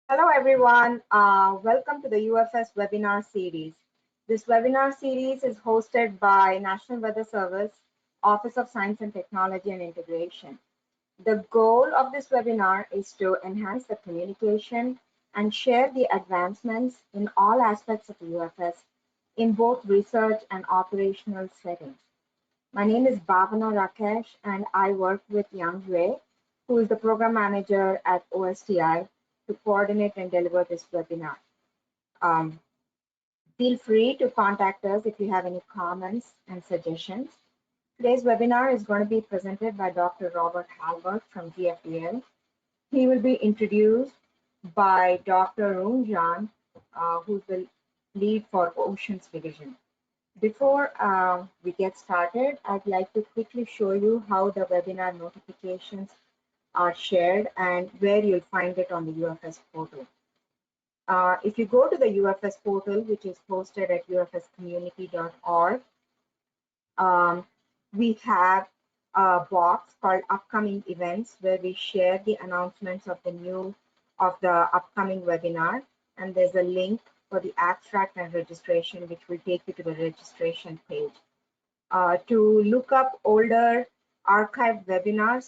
Hello everyone, welcome to the UFS webinar series. This webinar series is hosted by National Weather Service, Office of Science and Technology and Integration. The goal of this webinar is to enhance the communication and share the advancements in all aspects of the UFS in both research and operational settings. My name is Bhavana Rakesh and I work with Yang Yue, who is the program manager at OSTI, to coordinate and deliver this webinar. Feel free to contact us if you have any comments and suggestions. Today's webinar is going to be presented by Dr. Robert Hallberg from GFDL. He will be introduced by Dr. Runjan, who's the lead for Oceans Division. Before we get started, I'd like to quickly show you how the webinar notifications are shared and where you'll find it on the UFS portal. If you go to the UFS portal, which is posted at ufscommunity.org, we have a box called Upcoming Events where we share the announcements of the upcoming webinar, and there's a link for the abstract and registration, which will take you to the registration page. To look up older archived webinar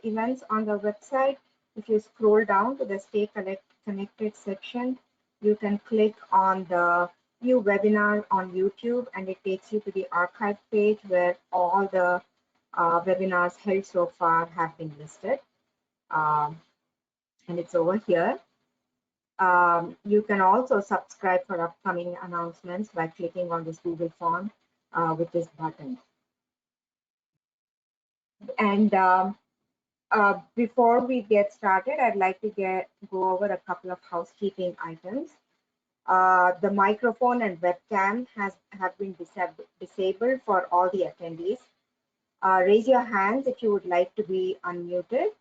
events on the website, if you scroll down to the Stay Connected section, you can click on the View Webinar on YouTube, and it takes you to the archive page where all the webinars held so far have been listed. And it's over here. You can also subscribe for upcoming announcements by clicking on this Google form with this button. And before we get started, I'd like to go over a couple of housekeeping items. The microphone and webcam have been disabled for all the attendees. Raise your hands if you would like to be unmuted.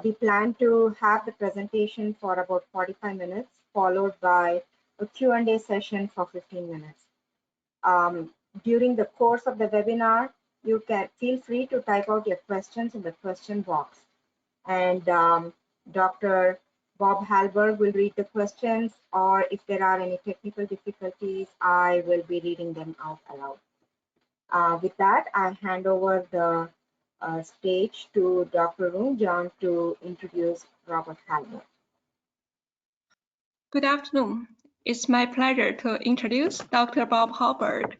We plan to have the presentation for about 45 minutes, followed by a Q&A session for 15 minutes. During the course of the webinar, you can feel free to type out your questions in the question box. And Dr. Bob Hallberg will read the questions, or if there are any technical difficulties, I will be reading them out aloud. With that, I hand over the stage to Dr. Runjan to introduce Robert Hallberg. Good afternoon. It's my pleasure to introduce Dr. Bob Hallberg,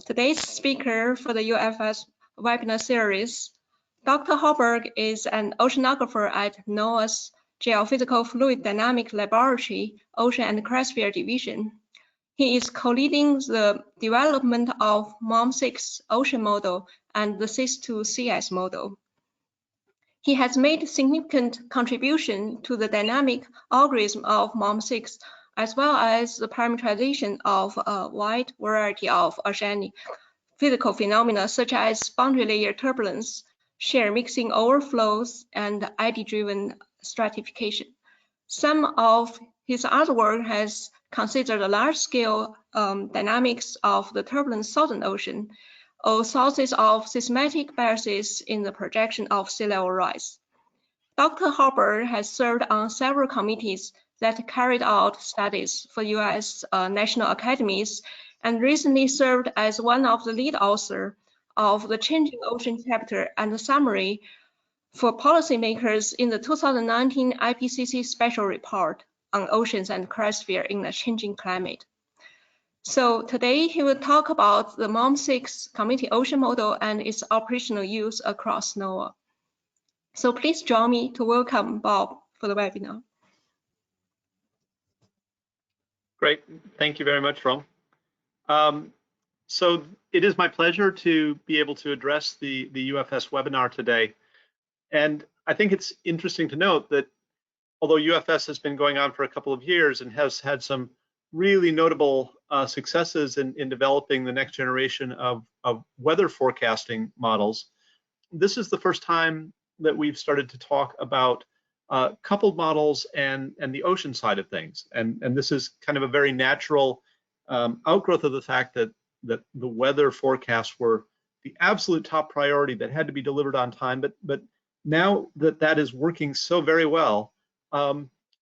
today's speaker for the UFS webinar series. Dr. Hallberg is an oceanographer at NOAA's Geophysical Fluid Dynamics Laboratory, Ocean and Cryosphere Division. He is co-leading the development of MOM6 Ocean Model and the SIS2CS model. He has made significant contribution to the dynamic algorithm of MOM6, as well as the parameterization of a wide variety of oceanic physical phenomena such as boundary layer turbulence, shear mixing overflows, and eddy-driven stratification. Some of his other work has considered the large-scale dynamics of the turbulent Southern Ocean, or sources of systematic biases in the projection of sea level rise. Dr. Hallberg has served on several committees that carried out studies for U.S. national academies, and recently served as one of the lead authors of the Changing Ocean chapter and the summary for policymakers in the 2019 IPCC Special Report on Oceans and Cryosphere in a Changing Climate. So today he will talk about the MOM6 Community Ocean Model and its operational use across NOAA. So please join me to welcome Bob for the webinar. Great, thank you very much, Rom. So it is my pleasure to be able to address the UFS webinar today. And I think it's interesting to note that although UFS has been going on for a couple of years and has had some really notable successes in developing the next generation of weather forecasting models, this is the first time that we've started to talk about coupled models and the ocean side of things. And this is kind of a very natural outgrowth of the fact that the weather forecasts were the absolute top priority that had to be delivered on time. But now that is working so very well,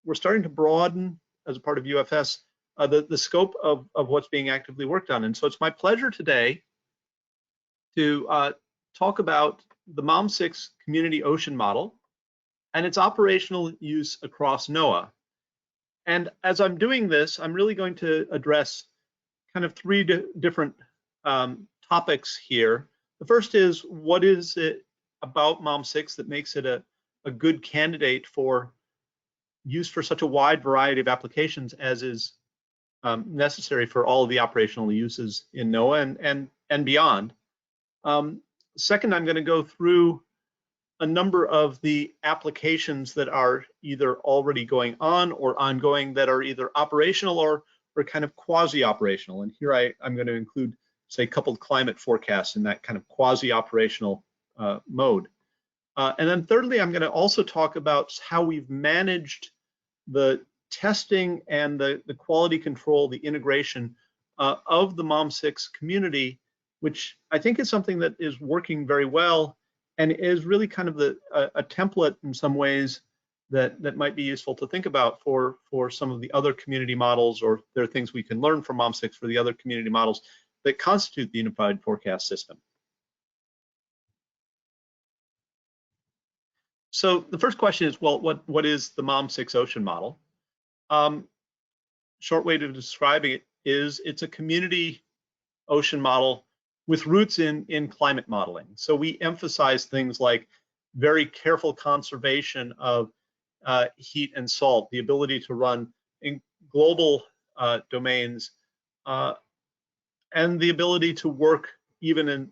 we're starting to broaden, as a part of UFS, the scope of what's being actively worked on. And so it's my pleasure today to talk about the MOM6 Community Ocean Model and its operational use across NOAA. And as I'm doing this, I'm really going to address kind of three different topics here. The first is, what is it about MOM6 that makes it a good candidate for use for such a wide variety of applications as is necessary for all of the operational uses in NOAA and beyond. Second, I'm going to go through a number of the applications that are either already going on or ongoing that are either operational or kind of quasi-operational. And here I'm going to include, say, coupled climate forecasts in that kind of quasi-operational mode. And then thirdly, I'm going to also talk about how we've managed the testing and the quality control, the integration of the MOM6 community, which I think is something that is working very well and is really kind of a template in some ways that might be useful to think about for some of the other community models, or there are things we can learn from MOM6 for the other community models that constitute the unified forecast system. So the first question is, well, what is the MOM6 ocean model? Short way to describing it is it's a community ocean model with roots in climate modeling. So we emphasize things like very careful conservation of heat and salt, the ability to run in global domains, and the ability to work even in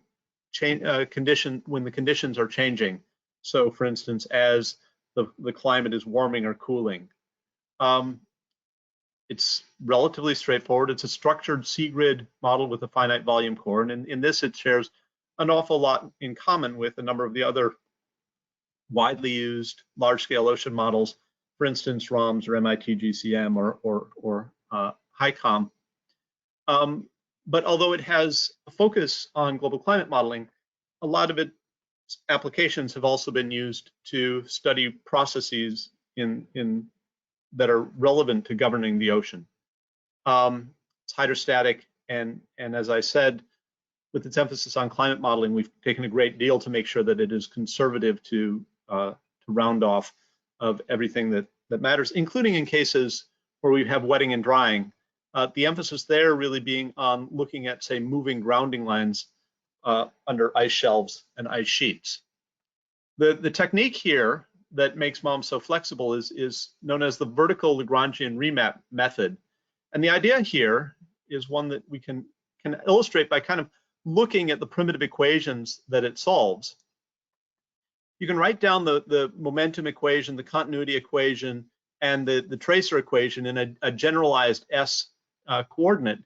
when the conditions are changing. So for instance, as the climate is warming or cooling. It's relatively straightforward. It's a structured C-grid model with a finite volume core. And in this, it shares an awful lot in common with a number of the other widely used large-scale ocean models, for instance, ROMS or MIT GCM or HICOM. But although it has a focus on global climate modeling, a lot of its applications have also been used to study processes that are relevant to governing the ocean. It's hydrostatic, and as I said, with its emphasis on climate modeling, we've taken a great deal to make sure that it is conservative to round off of everything that matters, including in cases where we have wetting and drying. The emphasis there really being on looking at, say, moving grounding lines under ice shelves and ice sheets. The technique here that makes MOM so flexible is known as the vertical Lagrangian remap method. And the idea here is one that we can illustrate by kind of looking at the primitive equations that it solves. You can write down the momentum equation, the continuity equation, and the tracer equation in a generalized S coordinate,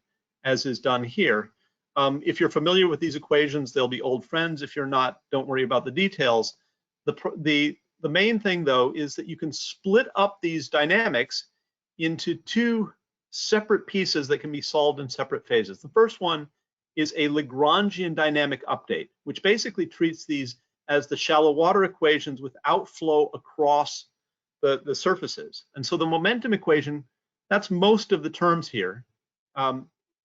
as is done here. If you're familiar with these equations, they'll be old friends. If you're not, don't worry about the details. The main thing, though, is that you can split up these dynamics into two separate pieces that can be solved in separate phases. The first one is a Lagrangian dynamic update, which basically treats these as the shallow water equations with outflow across the surfaces. And so the momentum equation, that's most of the terms here.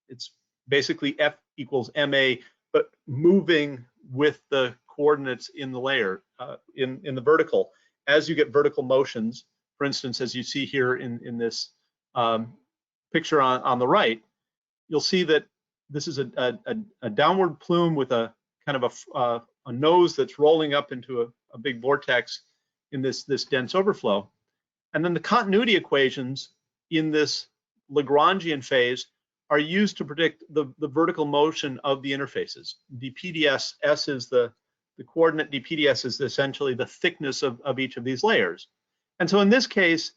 It's basically F equals ma, but moving with the coordinates in the layer, in the vertical. As you get vertical motions, for instance, as you see here in this picture on the right, you'll see that this is a downward plume with a kind of a nose that's rolling up into a big vortex in this dense overflow. And then the continuity equations in this Lagrangian phase are used to predict the vertical motion of the interfaces. dPds, S is the coordinate, dPds is essentially the thickness of each of these layers. And so in this case,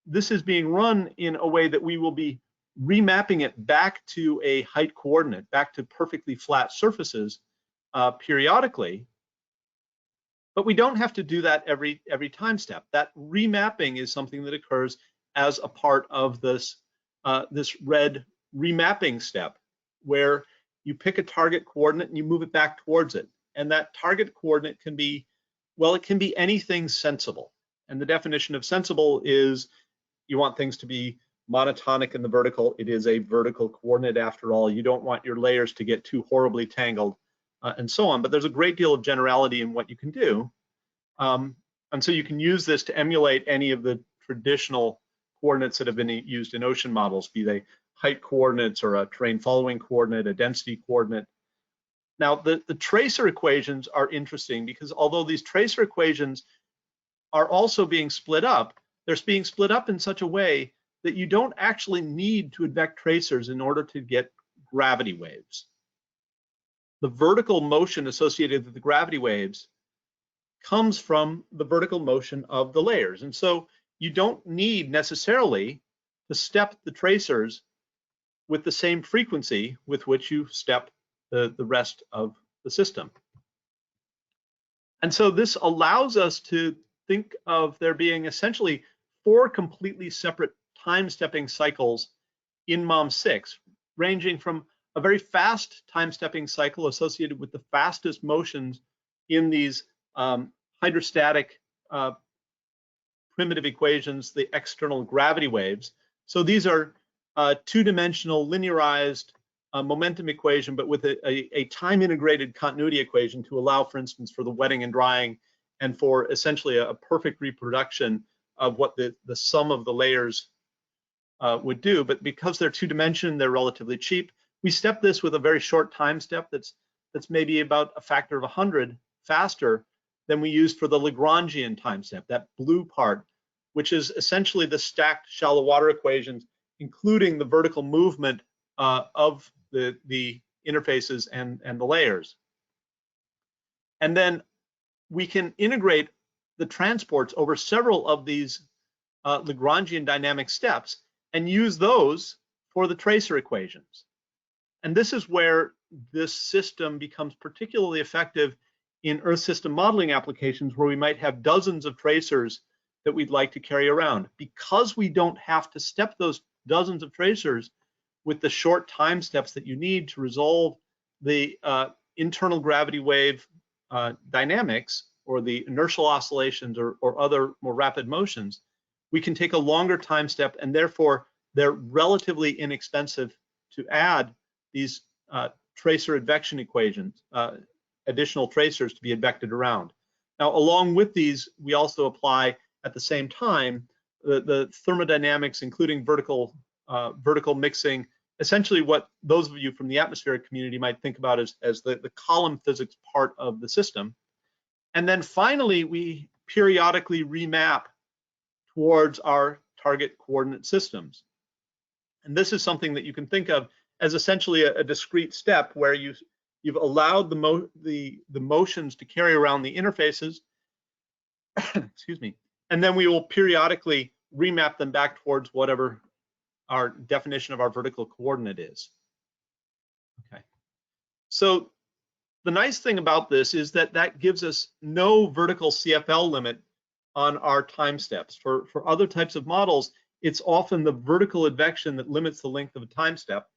this is being run in a way that we will be remapping it back to a height coordinate, back to perfectly flat surfaces periodically. But we don't have to do that every time step. That remapping is something that occurs as a part of this red remapping step, where you pick a target coordinate and you move it back towards it. And that target coordinate can be, well, it can be anything sensible. And the definition of sensible is you want things to be monotonic in the vertical. It is a vertical coordinate after all. You don't want your layers to get too horribly tangled and so on. But there's a great deal of generality in what you can do. And so you can use this to emulate any of the traditional coordinates that have been used in ocean models, be they height coordinates or a terrain following coordinate, a density coordinate. Now, the tracer equations are interesting because although these tracer equations are also being split up, they're being split up in such a way that you don't actually need to advect tracers in order to get gravity waves. The vertical motion associated with the gravity waves comes from the vertical motion of the layers. And so you don't need necessarily to step the tracers with the same frequency with which you step the rest of the system. And so this allows us to think of there being essentially 4 completely separate time-stepping cycles in MOM6, ranging from a very fast time-stepping cycle associated with the fastest motions in these hydrostatic primitive equations, the external gravity waves. So these are two-dimensional linearized momentum equation, but with a time-integrated continuity equation to allow, for instance, for the wetting and drying and for essentially a perfect reproduction of what the sum of the layers would do. But because they're two-dimensional, they're relatively cheap. We step this with a very short time step that's maybe about a factor of 100 faster than we used for the Lagrangian time step, that blue part, which is essentially the stacked shallow water equations, including the vertical movement of the interfaces and the layers. And then we can integrate the transports over several of these Lagrangian dynamic steps and use those for the tracer equations. And this is where this system becomes particularly effective in Earth system modeling applications where we might have dozens of tracers that we'd like to carry around. Because we don't have to step those dozens of tracers with the short time steps that you need to resolve the internal gravity wave dynamics or the inertial oscillations or other more rapid motions, we can take a longer time step, and therefore they're relatively inexpensive to add these tracer advection equations, additional tracers to be advected around. Now, along with these, we also apply at the same time the thermodynamics, including vertical mixing, essentially what those of you from the atmospheric community might think about as the column physics part of the system. And then finally, we periodically remap towards our target coordinate systems. And this is something that you can think of as essentially a discrete step where you've allowed the motions to carry around the interfaces, excuse me, and then we will periodically remap them back towards whatever our definition of our vertical coordinate is. Okay, so the nice thing about this is that gives us no vertical CFL limit on our time steps. For other types of models, it's often the vertical advection that limits the length of a time step.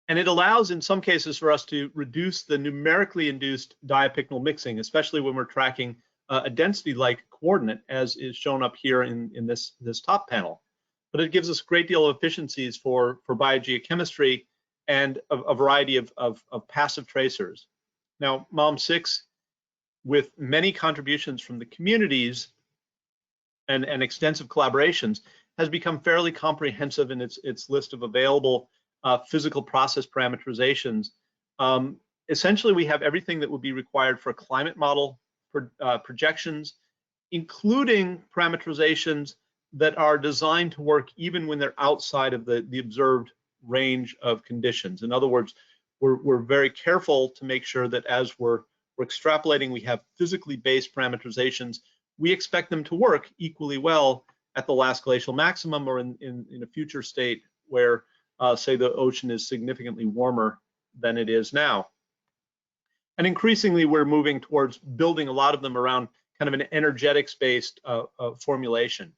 And it allows, in some cases, for us to reduce the numerically induced diapicnal mixing, especially when we're tracking a density-like coordinate, as is shown up here in this top panel. But it gives us a great deal of efficiencies for biogeochemistry and a variety of passive tracers. Now, MOM6, with many contributions from the communities and extensive collaborations, has become fairly comprehensive in its list of available physical process parameterizations. Essentially, we have everything that would be required for a climate model projections, including parameterizations that are designed to work even when they're outside of the observed range of conditions. In other words, we're very careful to make sure that as we're extrapolating, we have physically based parameterizations. We expect them to work equally well at the last glacial maximum or in a future state where, say, the ocean is significantly warmer than it is now. And increasingly, we're moving towards building a lot of them around kind of an energetics-based formulation.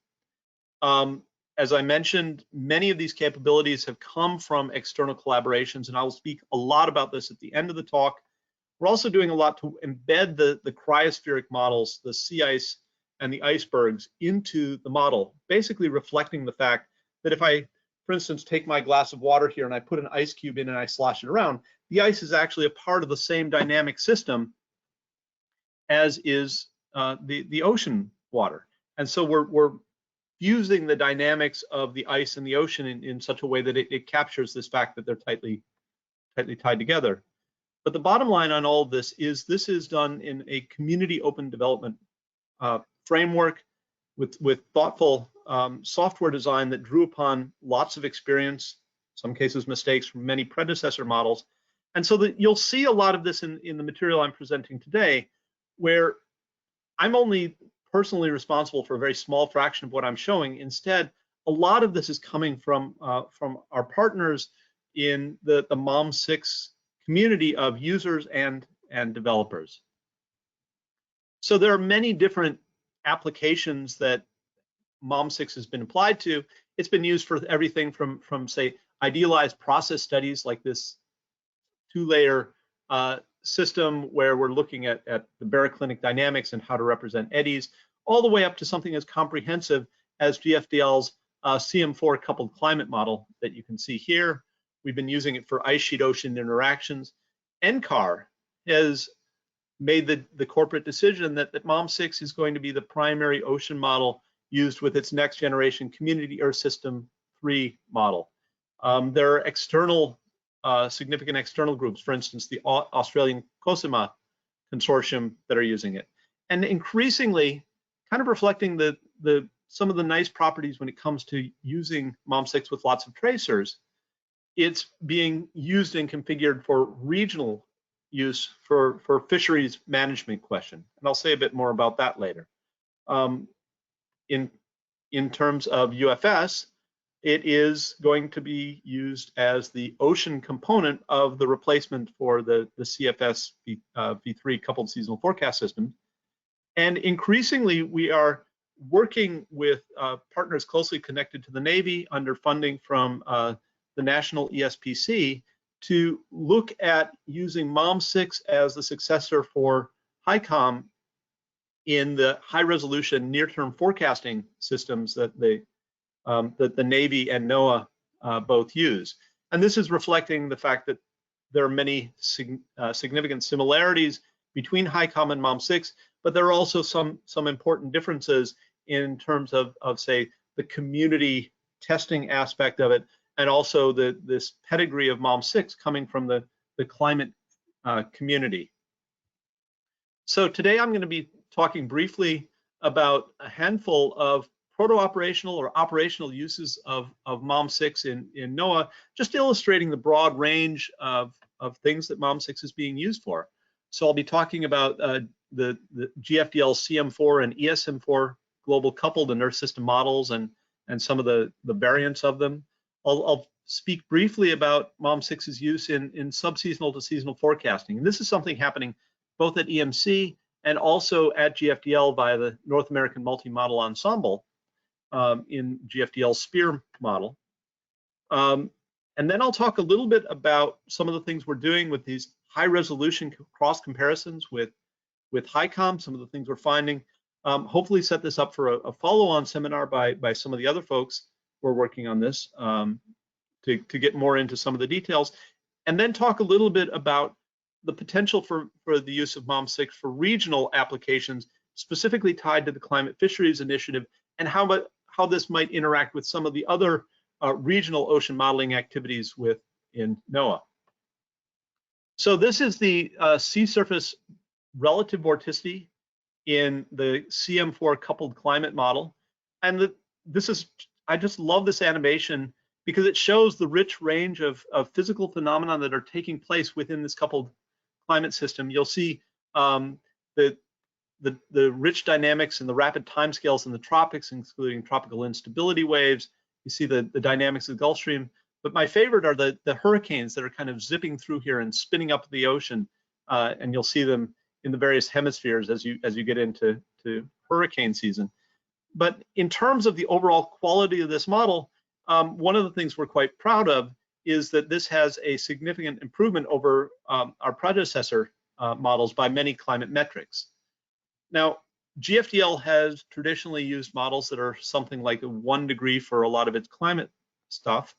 As I mentioned, many of these capabilities have come from external collaborations, and I will speak a lot about this at the end of the talk. We're also doing a lot to embed the cryospheric models, the sea ice and the icebergs into the model, basically reflecting the fact that if I, for instance, take my glass of water here and I put an ice cube in and I slosh it around, the ice is actually a part of the same dynamic system as is the ocean water. And so we're using the dynamics of the ice and the ocean in such a way that it captures this fact that they're tightly tied together. But the bottom line on all of this is done in a community open development framework with thoughtful software design that drew upon lots of experience, some cases mistakes from many predecessor models. And so that you'll see a lot of this in the material I'm presenting today, where I'm only personally responsible for a very small fraction of what I'm showing. Instead, a lot of this is coming from our partners in the MOM6 community of users and developers. So there are many different applications that MOM6 has been applied to. It's been used for everything from say idealized process studies like this 2-layer system where we're looking at the baroclinic dynamics and how to represent eddies, all the way up to something as comprehensive as GFDL's CM4 coupled climate model that you can see here. We've been using it for ice sheet ocean interactions. NCAR has made the corporate decision that MOM6 is going to be the primary ocean model used with its next generation Community Earth System 3 model. There are external, significant external groups, for instance, the Australian COSIMA consortium that are using it. And increasingly, kind of reflecting some of the nice properties when it comes to using MOM6 with lots of tracers, it's being used and configured for regional use for fisheries management question. And I'll say a bit more about that later. In terms of UFS, it is going to be used as the ocean component of the replacement for the CFS V3 coupled seasonal forecast system. And increasingly, we are working with partners closely connected to the Navy under funding from the National ESPC to look at using MOM6 as the successor for HICOM in the high resolution near-term forecasting systems that the Navy and NOAA both use. And this is reflecting the fact that there are many significant similarities between HICOM and MOM6, but there are also some important differences in terms of say, the community testing aspect of it, and also this pedigree of MOM6 coming from the climate community. So today I'm going to be talking briefly about a handful of proto-operational or operational uses of MOM6 in NOAA, just illustrating the broad range of things that MOM6 is being used for. So I'll be talking about the GFDL CM4 and ESM4 global coupled and Earth system models and some of the variants of them. I'll speak briefly about MOM6's use in subseasonal to seasonal forecasting. And this is something happening both at EMC and also at GFDL via the North American Multi-Model Ensemble in GFDL's SPEAR model. And then I'll talk a little bit about some of the things we're doing with these high resolution cross comparisons with HICOM, some of the things we're finding. Hopefully set this up for a follow-on seminar by some of the other folks who are working on this to get more into some of the details, and then talk a little bit about the potential for the use of MOM6 for regional applications, specifically tied to the Climate Fisheries Initiative, and how this might interact with some of the other regional ocean modeling activities in NOAA. So this is the sea surface relative vorticity in the CM4 coupled climate model. And I just love this animation because it shows the rich range of physical phenomena that are taking place within this coupled climate system. You'll see the rich dynamics and the rapid timescales in the tropics, including tropical instability waves. You see the dynamics of the Gulf Stream. But my favorite are the hurricanes that are kind of zipping through here and spinning up the ocean. And you'll see them in the various hemispheres as you get into hurricane season. But in terms of the overall quality of this model, one of the things we're quite proud of is that this has a significant improvement over our predecessor models by many climate metrics. Now, GFDL has traditionally used models that are something like 1 degree for a lot of its climate stuff.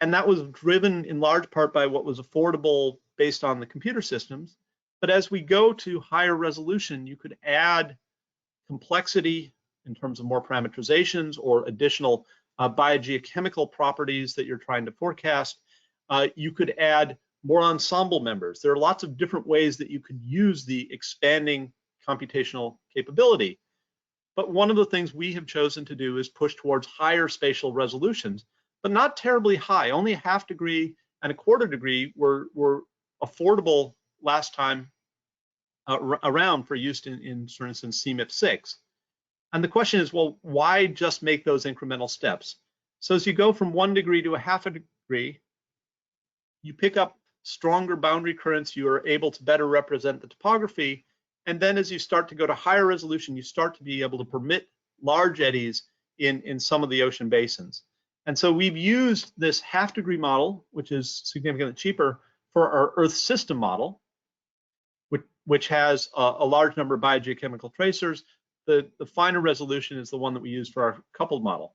And that was driven in large part by what was affordable based on the computer systems. But as we go to higher resolution, you could add complexity in terms of more parameterizations or additional biogeochemical properties that you're trying to forecast. You could add more ensemble members. There are lots of different ways that you could use the expanding computational capability. But one of the things we have chosen to do is push towards higher spatial resolutions, but not terribly high. Only 1/2 degree and 1/4 degree were affordable last time around for use in, for instance, CMIP6. And the question is, well, why just make those incremental steps? So as you go from 1 degree to 1/2 degree, you pick up stronger boundary currents, you are able to better represent the topography. And then as you start to go to higher resolution, you start to be able to permit large eddies in some of the ocean basins. And so we've used this 1/2 degree model, which is significantly cheaper, for our Earth system model, which has a large number of biogeochemical tracers. The finer resolution is the one that we use for our coupled model.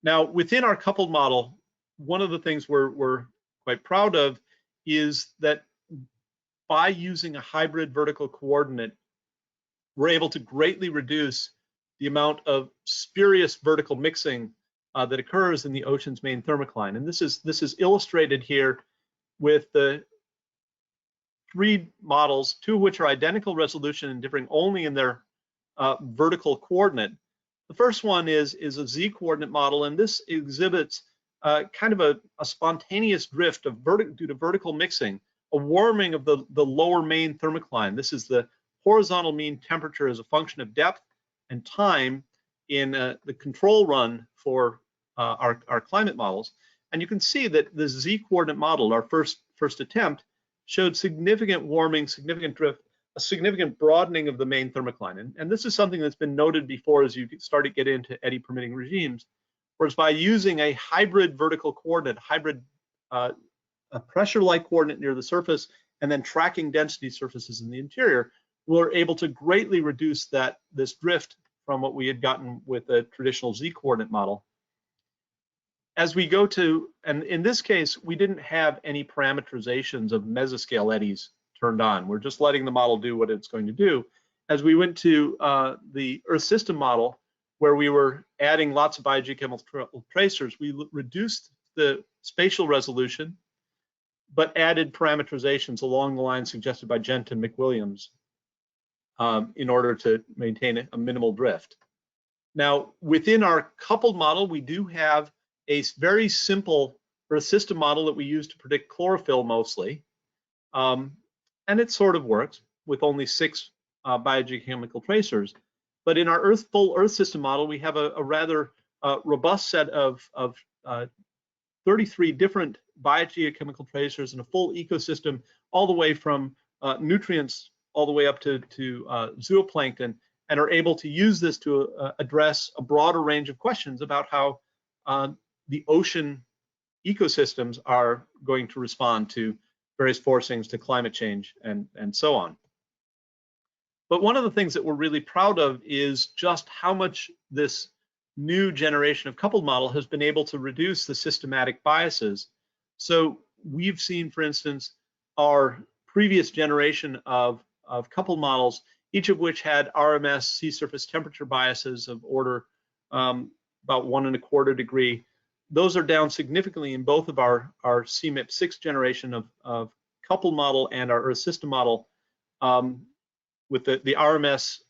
Now, within our coupled model, one of the things we're quite proud of is that by using a hybrid vertical coordinate, we're able to greatly reduce the amount of spurious vertical mixing that occurs in the ocean's main thermocline. And this is illustrated here with the 3 models, 2 of which are identical resolution and differing only in their vertical coordinate. The first one is a z-coordinate model, and this exhibits kind of a spontaneous drift due to vertical mixing, a warming of the lower main thermocline. This is the horizontal mean temperature as a function of depth and time in the control run for our climate models. And you can see that the z-coordinate model, our first attempt, showed significant warming, significant drift, a significant broadening of the main thermocline. And this is something that's been noted before as you start to get into eddy permitting regimes. Whereas by using a hybrid vertical coordinate, a pressure-like coordinate near the surface, and then tracking density surfaces in the interior, we're able to greatly reduce this drift from what we had gotten with a traditional z-coordinate model. As we go to, and in this case, we didn't have any parameterizations of mesoscale eddies turned on. We're just letting the model do what it's going to do. As we went to the Earth system model, where we were adding lots of biogeochemical tracers, we reduced the spatial resolution, but added parameterizations along the lines suggested by Gent and McWilliams in order to maintain a minimal drift. Now, within our coupled model, we do have a very simple Earth system model that we use to predict chlorophyll mostly. And it sort of works with only 6 biogeochemical tracers. But in our full Earth system model, we have a rather robust set of 33 different biogeochemical tracers and a full ecosystem, all the way from nutrients all the way up to zooplankton, and are able to use this to address a broader range of questions about how the ocean ecosystems are going to respond to various forcings, to climate change, and so on. But one of the things that we're really proud of is just how much this new generation of coupled model has been able to reduce the systematic biases. So we've seen, for instance, our previous generation of coupled models, each of which had RMS sea surface temperature biases of order about 1¼ degree. Those are down significantly in both of our CMIP6 generation of coupled model and our Earth system model, with the RMS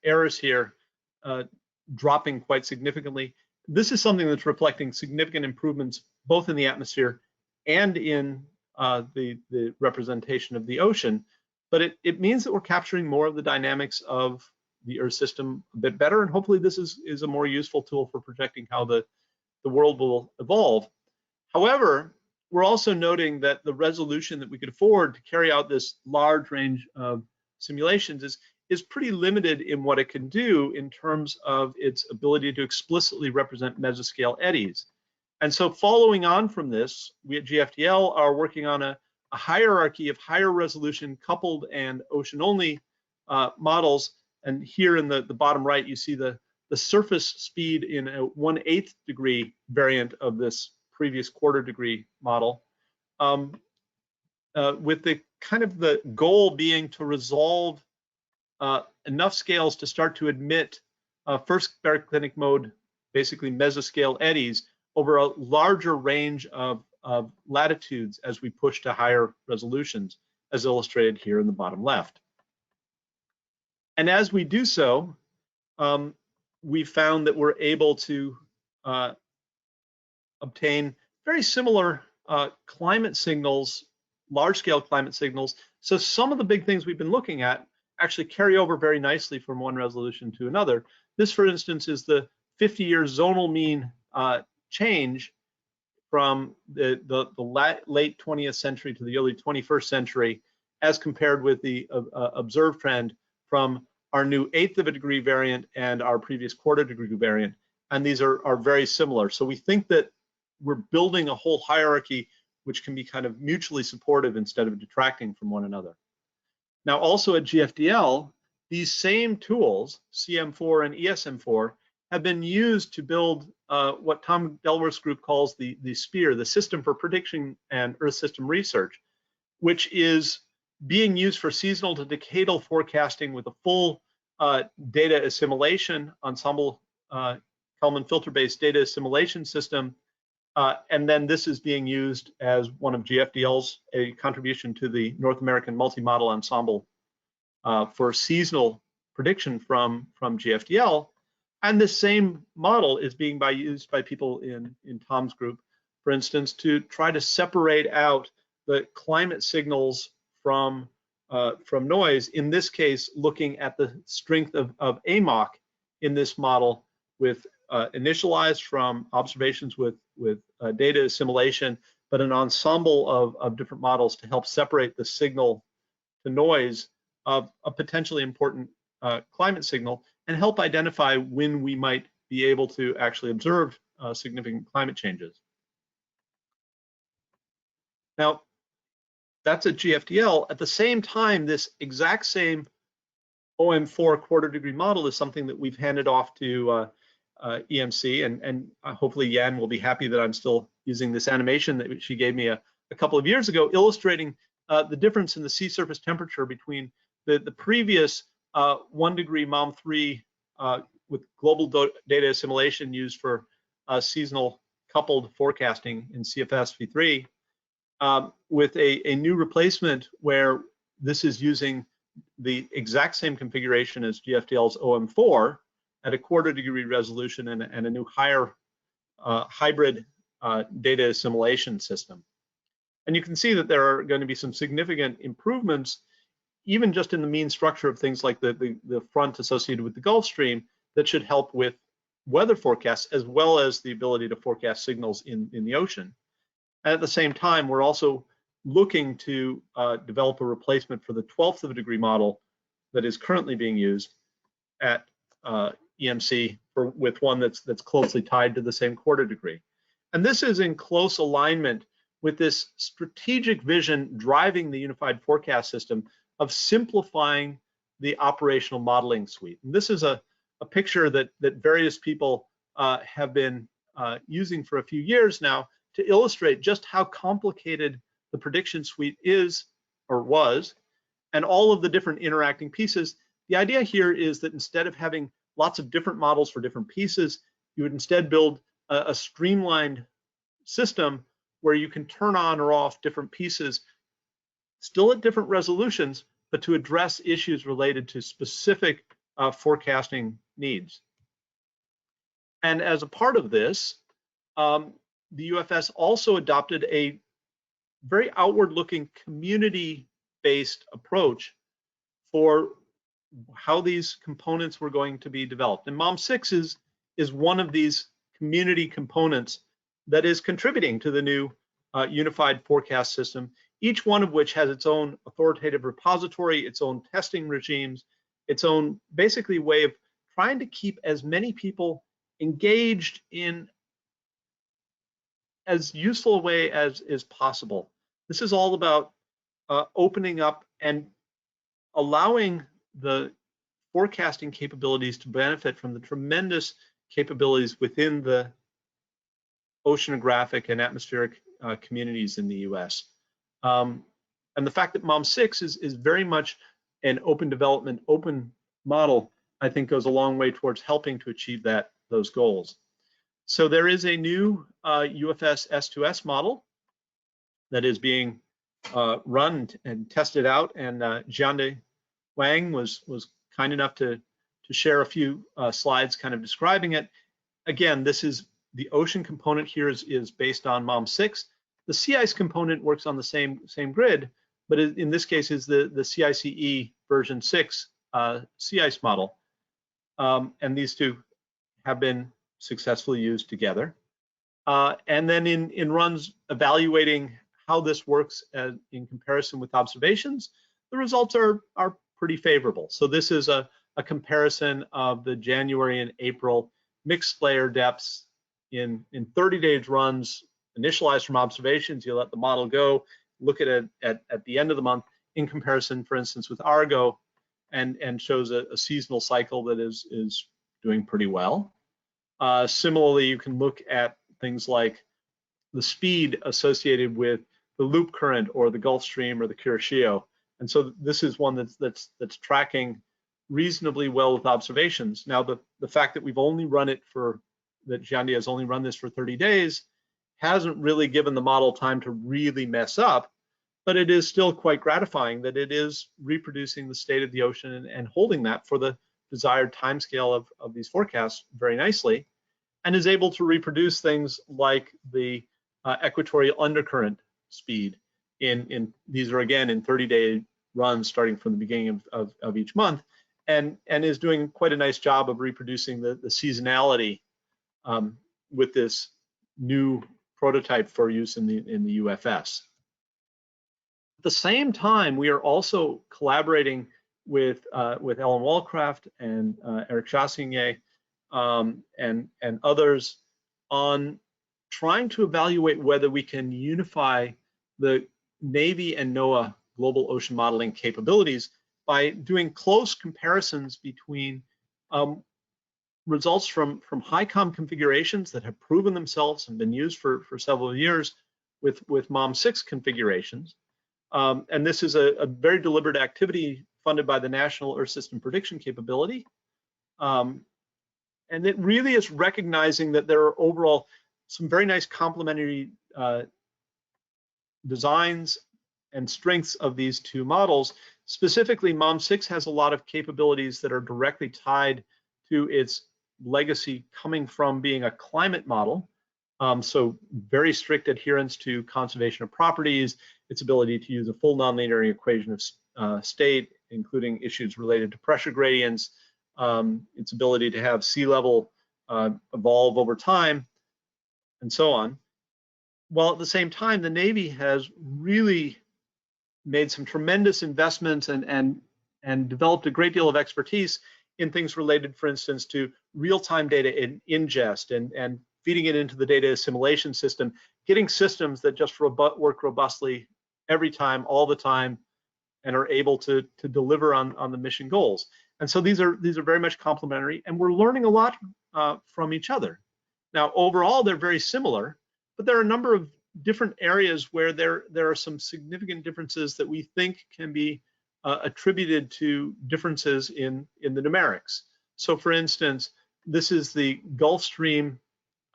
errors here dropping quite significantly. This is something that's reflecting significant improvements both in the atmosphere and in the representation of the ocean. But it means that we're capturing more of the dynamics of the Earth system a bit better, and hopefully this is a more useful tool for projecting how the world will evolve. However, we're also noting that the resolution that we could afford to carry out this large range of simulations is pretty limited in what it can do in terms of its ability to explicitly represent mesoscale eddies. And so following on from this, we at GFDL are working on a hierarchy of higher resolution coupled and ocean-only models And here in the bottom right, you see the surface speed in a 1/8 degree variant of this previous quarter degree model, with the kind of the goal being to resolve enough scales to start to admit first baroclinic mode, basically mesoscale eddies, over a larger range of latitudes as we push to higher resolutions, as illustrated here in the bottom left. And as we do so, we found that we're able to obtain very similar climate signals, large-scale climate signals. So some of the big things we've been looking at actually carry over very nicely from one resolution to another. This, for instance, is the 50-year zonal mean change from the late 20th century to the early 21st century, as compared with the observed trend from our new 1/8 of a degree variant and our previous 1/4 degree variant. And these are very similar. So we think that we're building a whole hierarchy which can be kind of mutually supportive instead of detracting from one another. Now, also at GFDL, these same tools, CM4 and ESM4, have been used to build what Tom Delworth's group calls the SPEAR, the System for Prediction and Earth System Research, which is being used for seasonal to decadal forecasting with a full data assimilation ensemble, Kalman filter-based data assimilation system. And then this is being used as one of GFDL's a contribution to the North American multi-model ensemble for seasonal prediction from GFDL. And this same model is being used by people in Tom's group, for instance, to try to separate out the climate signals from noise. In this case, looking at the strength of AMOC in this model, with initialized from observations with data assimilation, but an ensemble of different models to help separate the signal to noise of a potentially important climate signal, and help identify when we might be able to actually observe significant climate changes. Now, that's at GFDL. At the same time, this exact same OM4 1/4 degree model is something that we've handed off to EMC, and hopefully Yan will be happy that I'm still using this animation that she gave me a couple of years ago, illustrating the difference in the sea surface temperature between the previous 1 degree MOM3 with global data assimilation used for seasonal coupled forecasting in CFS v3, with a new replacement where this is using the exact same configuration as GFDL's OM4 at a 1/4 degree resolution and a new higher hybrid data assimilation system. And you can see that there are going to be some significant improvements, even just in the mean structure of things like the front associated with the Gulf Stream, that should help with weather forecasts, as well as the ability to forecast signals in the ocean. And at the same time, we're also looking to develop a replacement for the 1/12 of a degree model that is currently being used at EMC with one that's closely tied to the same 1/4 degree. And this is in close alignment with this strategic vision driving the unified forecast system of simplifying the operational modeling suite. And this is a picture that various people have been using for a few years now to illustrate just how complicated the prediction suite is or was, and all of the different interacting pieces. The idea here is that instead of having lots of different models for different pieces, you would instead build a streamlined system where you can turn on or off different pieces, still at different resolutions, but to address issues related to specific forecasting needs. And as a part of this, the UFS also adopted a very outward-looking community-based approach for how these components were going to be developed. And MOM6 is one of these community components that is contributing to the new unified forecast system, each one of which has its own authoritative repository, its own testing regimes, its own basically way of trying to keep as many people engaged in as useful a way as is possible. This is all about opening up and allowing the forecasting capabilities to benefit from the tremendous capabilities within the oceanographic and atmospheric communities in the US. And the fact that MOM6 is very much an open development, open model, I think goes a long way towards helping to achieve those goals. So there is a new UFS S2S model that is being run and tested out, and Jiande Wang was kind enough to share a few slides kind of describing it. Again, this is the ocean component here is based on MOM6. The sea ice component works on the same grid, but in this case is the CICE version 6 sea ice model. And these two have been successfully used together. And then in runs evaluating how this works in comparison with observations, the results are pretty favorable. So this is a comparison of the January and April mixed layer depths in 30 days runs, initialized from observations. You let the model go, look at it at the end of the month in comparison, for instance, with Argo, and shows a seasonal cycle that is doing pretty well. Similarly, you can look at things like the speed associated with the loop current or the Gulf Stream or the Kuroshio. And so this is one that's tracking reasonably well with observations. Now, the fact that we've only run it that Jiande has only run this for 30 days hasn't really given the model time to really mess up, but it is still quite gratifying that it is reproducing the state of the ocean and holding that for the desired timescale of these forecasts very nicely, and is able to reproduce things like the equatorial undercurrent speed these are again in 30-day runs starting from the beginning of each month, and is doing quite a nice job of reproducing the seasonality with this new prototype for use in the UFS. At the same time, we are also collaborating with Ellen Wallcraft and Eric Chassigny and others on trying to evaluate whether we can unify the Navy and NOAA global ocean modeling capabilities by doing close comparisons between results from HICOM configurations that have proven themselves and been used for several years with MOM6 configurations. And this is a very deliberate activity funded by the National Earth System Prediction Capability. And it really is recognizing that there are overall some very nice complementary designs and strengths of these two models. Specifically, MOM6 has a lot of capabilities that are directly tied to its legacy coming from being a climate model. So very strict adherence to conservation of properties, its ability to use a full nonlinear equation of state, including issues related to pressure gradients, its ability to have sea level evolve over time, and so on. While at the same time, the Navy has really made some tremendous investments and developed a great deal of expertise in things related, for instance, to real-time data in ingest and feeding it into the data assimilation system, getting systems that just work robustly every time, all the time, and are able to deliver on the mission goals. And so these are very much complementary, and we're learning a lot from each other. Now, overall, they're very similar, but there are a number of different areas where there are some significant differences that we think can be attributed to differences in the numerics. So, for instance, this is the Gulf Stream,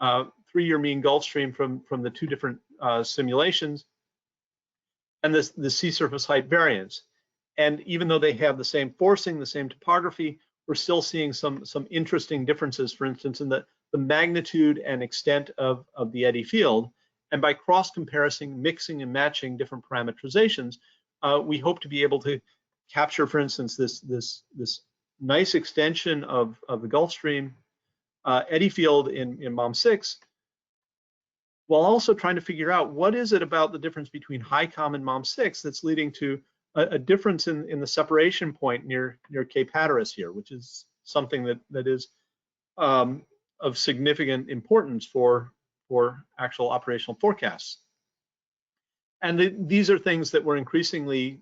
3-year mean Gulf Stream from the two different simulations, and the sea surface height variance. And even though they have the same forcing, the same topography, we're still seeing some interesting differences, for instance, in the magnitude and extent of the eddy field. And by cross comparison, mixing and matching different parameterizations, we hope to be able to capture, for instance, this nice extension of the Gulf Stream eddy field in MOM6, while also trying to figure out what is it about the difference between HICOM and MOM6 that's leading to a difference in the separation point near Cape Hatteras here, which is something that is of significant importance for actual operational forecasts. And these are things that we're increasingly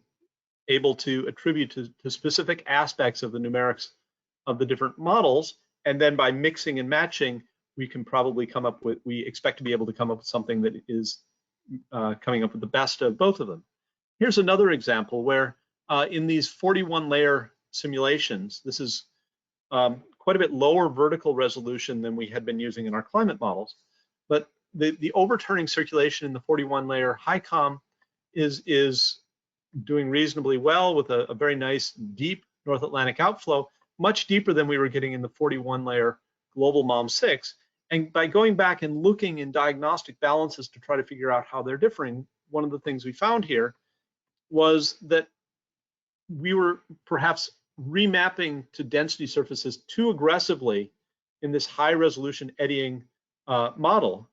able to attribute to specific aspects of the numerics of the different models, and then by mixing and matching, we can probably come up with, we expect to be able to come up with something that is coming up with the best of both of them. Here's another example where in these 41 layer simulations, this is quite a bit lower vertical resolution than we had been using in our climate models, but the overturning circulation in the 41 layer HICOM is doing reasonably well with a very nice deep North Atlantic outflow, much deeper than we were getting in the 41 layer global MOM6. And by going back and looking in diagnostic balances to try to figure out how they're differing, one of the things we found here was that we were perhaps remapping to density surfaces too aggressively in this high resolution eddying model.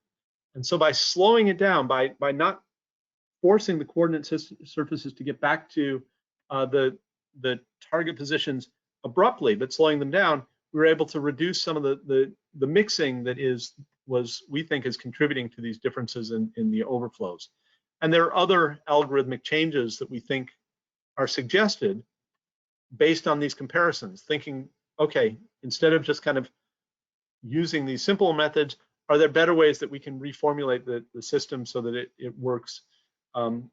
And so by slowing it down, by not forcing the coordinate surfaces to get back to the target positions abruptly, but slowing them down, we were able to reduce some of the mixing that we think is contributing to these differences in the overflows. And there are other algorithmic changes that we think are suggested based on these comparisons, thinking, okay, instead of just kind of using these simple methods, are there better ways that we can reformulate the system so that it works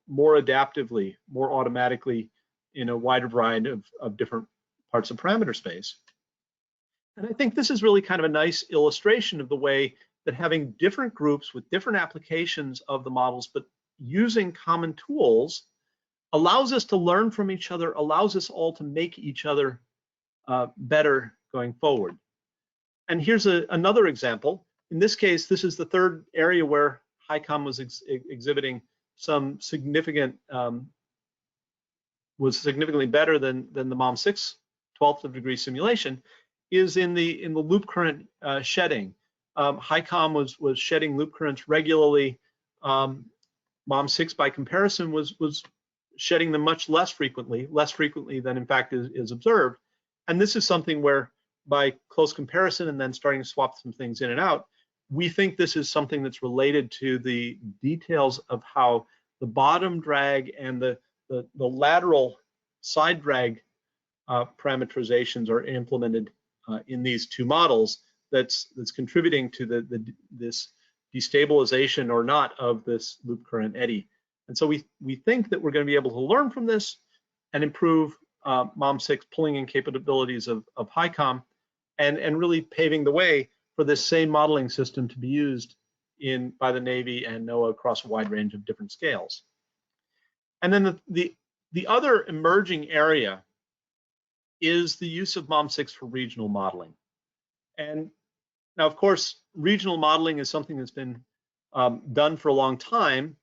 more adaptively, more automatically in a wider variety of different parts of parameter space? And I think this is really kind of a nice illustration of the way that having different groups with different applications of the models, but using common tools, allows us to learn from each other, allows us all to make each other better going forward. And here's another example. In this case, this is the third area where HICOM was exhibiting some significant, was significantly better than the MOM6 12th of degree simulation, is in the loop current shedding. HICOM was shedding loop currents regularly. MOM6 by comparison was shedding them much less frequently than in fact is observed. And this is something where by close comparison and then starting to swap some things in and out, we think this is something that's related to the details of how the bottom drag and the lateral side drag parameterizations are implemented in these two models that's contributing to this destabilization or not of this loop current eddy. And so we think that we're going to be able to learn from this and improve MOM6 pulling in capabilities of HICOM and really paving the way for this same modeling system to be used by the Navy and NOAA across a wide range of different scales. And then the other emerging area is the use of MOM6 for regional modeling. And now, of course, regional modeling is something that's been done for a long time,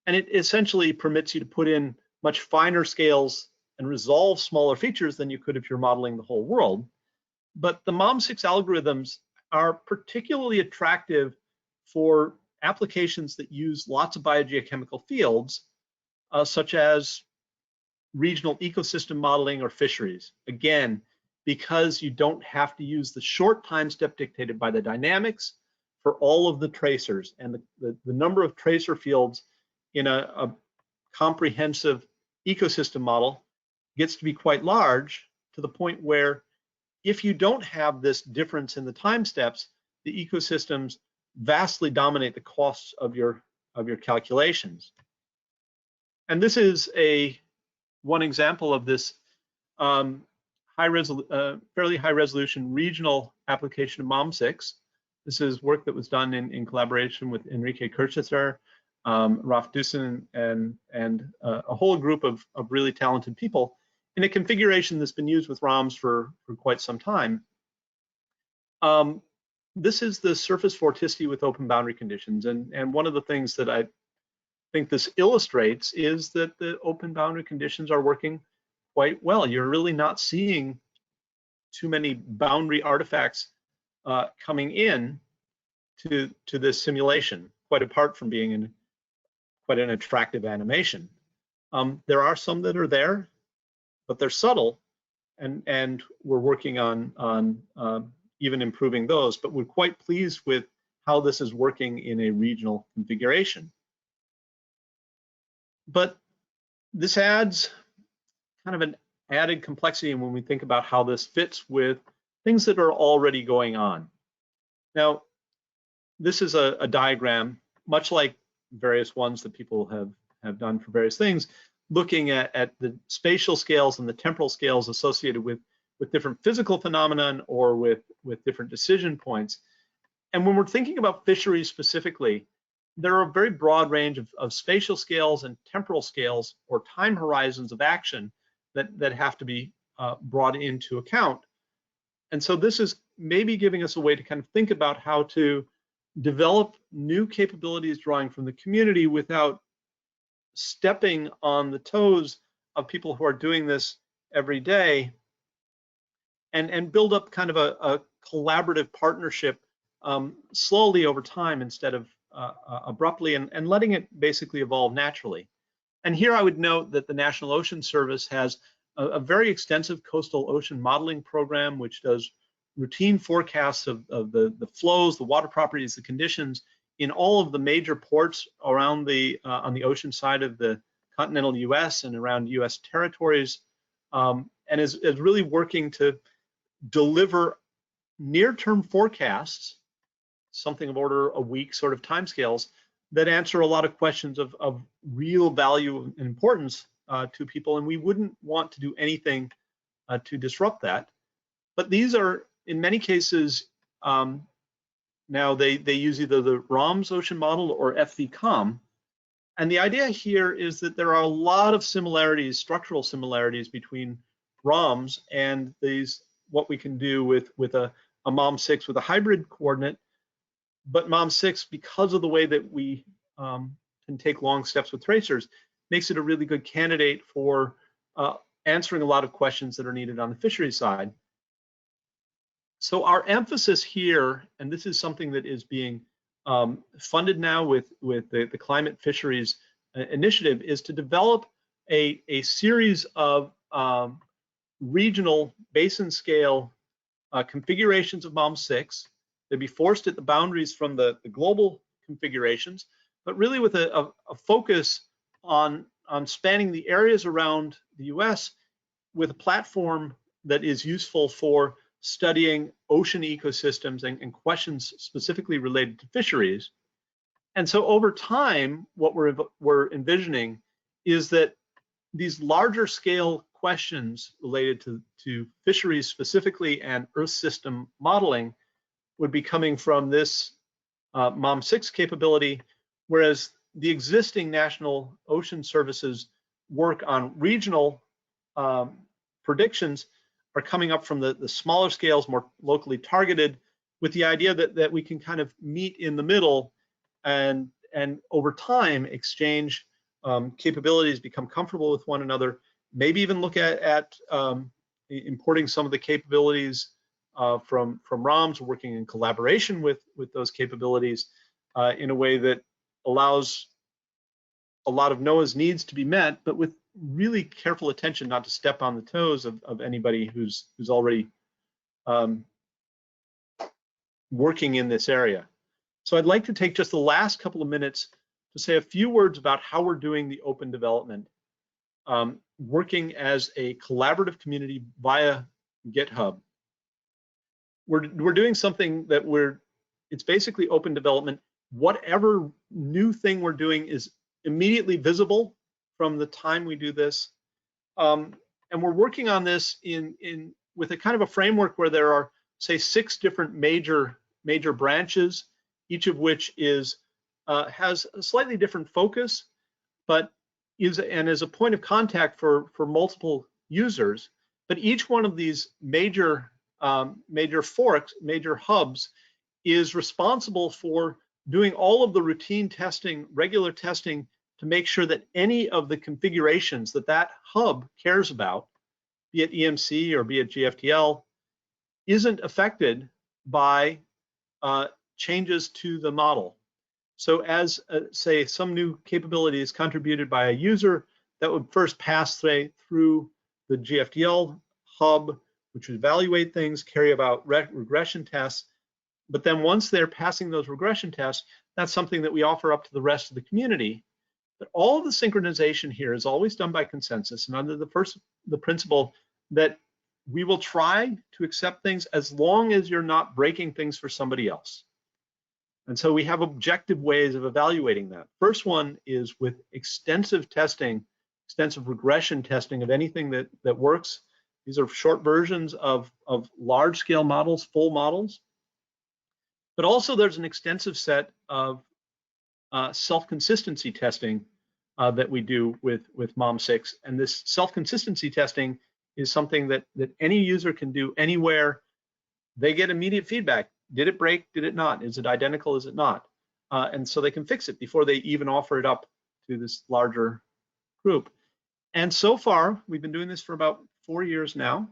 and it essentially permits you to put in much finer scales and resolve smaller features than you could if you're modeling the whole world. But the MOM6 algorithms are particularly attractive for applications that use lots of biogeochemical fields, such as regional ecosystem modeling or fisheries. Again, because you don't have to use the short time step dictated by the dynamics for all of the tracers, and the number of tracer fields in a comprehensive ecosystem model gets to be quite large, to the point where if you don't have this difference in the time steps, the ecosystems vastly dominate the costs of your calculations. And this is one example of this fairly high resolution regional application of MOM6. This is work that was done in collaboration with Enrique Kirchitzer, Ralph Dusen, and a whole group of really talented people in a configuration that's been used with ROMs for quite some time. This is the surface vorticity with open boundary conditions, and one of the things that I think this illustrates is that the open boundary conditions are working quite well. You're really not seeing too many boundary artifacts coming in to this simulation, quite apart from being quite an attractive animation. There are some that are there, but they're subtle, and we're working on even improving those, but we're quite pleased with how this is working in a regional configuration. But this adds kind of an added complexity when we think about how this fits with things that are already going on. Now, this is a diagram, much like various ones that people have done for various things, looking at the spatial scales and the temporal scales associated with different physical phenomenon or with different decision points. And when we're thinking about fisheries specifically, there are a very broad range of spatial scales and temporal scales or time horizons of action that have to be brought into account. And so this is maybe giving us a way to kind of think about how to develop new capabilities drawing from the community without stepping on the toes of people who are doing this every day, and build up kind of a collaborative partnership slowly over time instead of abruptly, and letting it basically evolve naturally. And here I would note that the National Ocean Service has a very extensive coastal ocean modeling program, which does routine forecasts of the flows, the water properties, the conditions in all of the major ports around on the ocean side of the continental US and around US territories, and is really working to deliver near-term forecasts, something of order a week sort of timescales, that answer a lot of questions of real value and importance to people, and we wouldn't want to do anything to disrupt that. But these are, in many cases, now they use either the ROMS Ocean Model or FVCOM, and the idea here is that there are a lot of similarities, structural similarities between ROMS and these, what we can do with a MOM6 with a hybrid coordinate. But MOM6, because of the way that we can take long steps with tracers, makes it a really good candidate for answering a lot of questions that are needed on the fisheries side. So our emphasis here, and this is something that is being funded now with the Climate Fisheries Initiative, is to develop a series of regional basin scale configurations of MOM6. They'd be forced at the boundaries from the global configurations, but really with a focus on spanning the areas around the US with a platform that is useful for studying ocean ecosystems and questions specifically related to fisheries. And so over time, what we're envisioning is that these larger scale questions related to fisheries specifically and Earth system modeling would be coming from this MOM6 capability, whereas the existing National Ocean Services work on regional predictions are coming up from the smaller scales, more locally targeted, with the idea that we can kind of meet in the middle and over time exchange capabilities, become comfortable with one another, maybe even look at importing some of the capabilities from ROMS, working in collaboration with those capabilities in a way that allows a lot of NOAA's needs to be met, but with really careful attention not to step on the toes of anybody who's already working in this area. So I'd like to take just the last couple of minutes to say a few words about how we're doing the open development, working as a collaborative community via GitHub. We're doing something that it's basically open development. Whatever new thing we're doing is immediately visible from the time we do this. And we're working on this with a kind of a framework where there are, say, 6 different major branches, each of which has a slightly different focus, but is a point of contact for multiple users. But each one of these major forks, major hubs, is responsible for doing all of the routine testing, regular testing, to make sure that any of the configurations that hub cares about, be it EMC or be it GFDL, isn't affected by changes to the model. So as, say, some new capability is contributed by a user, that would first pass through the GFDL hub, which would evaluate things, carry about regression tests. But then once they're passing those regression tests, that's something that we offer up to the rest of the community. But all of the synchronization here is always done by consensus and under the principle that we will try to accept things as long as you're not breaking things for somebody else. And so we have objective ways of evaluating that. First one is with extensive testing, extensive regression testing of anything that works. These are short versions of large-scale models, full models. But also there's an extensive set of self-consistency testing that we do with MOM6. And this self-consistency testing is something that any user can do anywhere. They get immediate feedback. Did it break? Did it not? Is it identical? Is it not? And so they can fix it before they even offer it up to this larger group. And so far, we've been doing this for about 4 years now.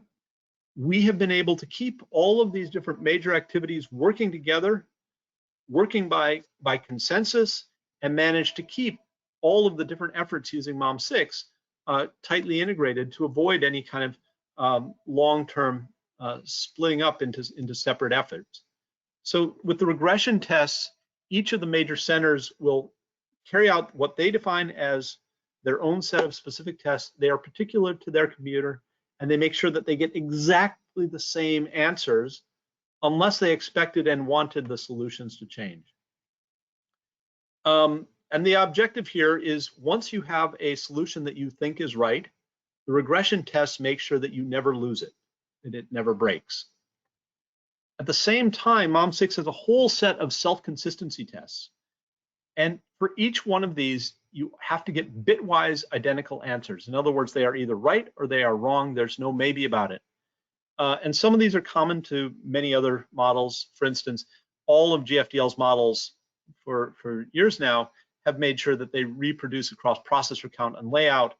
We have been able to keep all of these different major activities working together, working by consensus, and manage to keep all of the different efforts using MOM6 tightly integrated to avoid any kind of long-term splitting up into separate efforts. So with the regression tests, each of the major centers will carry out what they define as their own set of specific tests. They are particular to their computer, and they make sure that they get exactly the same answers unless they expected and wanted the solutions to change. And the objective here is once you have a solution that you think is right, the regression tests make sure that you never lose it, that it never breaks. At the same time, MOM6 has a whole set of self-consistency tests. And for each one of these, you have to get bitwise identical answers. In other words, they are either right or they are wrong. There's no maybe about it. And some of these are common to many other models. For instance, all of GFDL's models for years now have made sure that they reproduce across processor count and layout,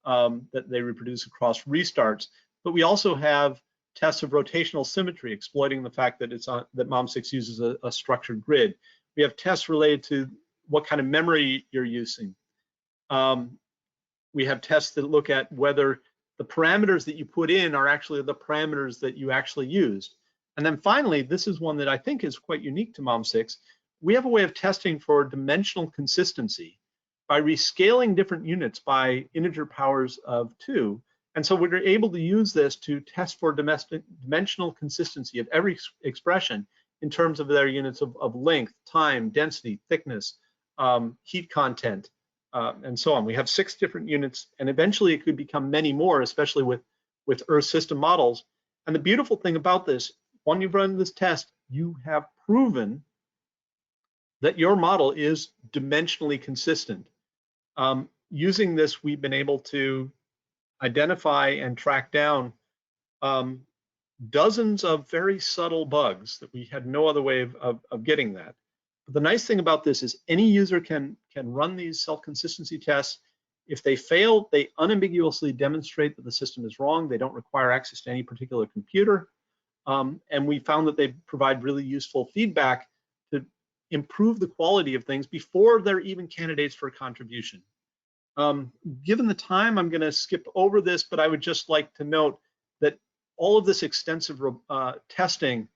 that they reproduce across restarts. But we also have tests of rotational symmetry, exploiting the fact that that MOM6 uses a structured grid. We have tests related to what kind of memory you're using. We have tests that look at whether the parameters that you put in are actually the parameters that you actually used. And then finally, this is one that I think is quite unique to MOM6. We have a way of testing for dimensional consistency by rescaling different units by integer powers of 2. And so we're able to use this to test for dimensional consistency of every expression in terms of their units of length, time, density, thickness, heat content, and so on. We have 6 different units, and eventually it could become many more, especially with Earth system models. And the beautiful thing about this, when you've run this test, you have proven that your model is dimensionally consistent. Using this, we've been able to identify and track down dozens of very subtle bugs that we had no other way of getting that. But the nice thing about this is any user can run these self-consistency tests. If they fail, they unambiguously demonstrate that the system is wrong. They don't require access to any particular computer. And we found that they provide really useful feedback to improve the quality of things before they're even candidates for a contribution. Given the time, I'm going to skip over this, but I would just like to note that all of this extensive testing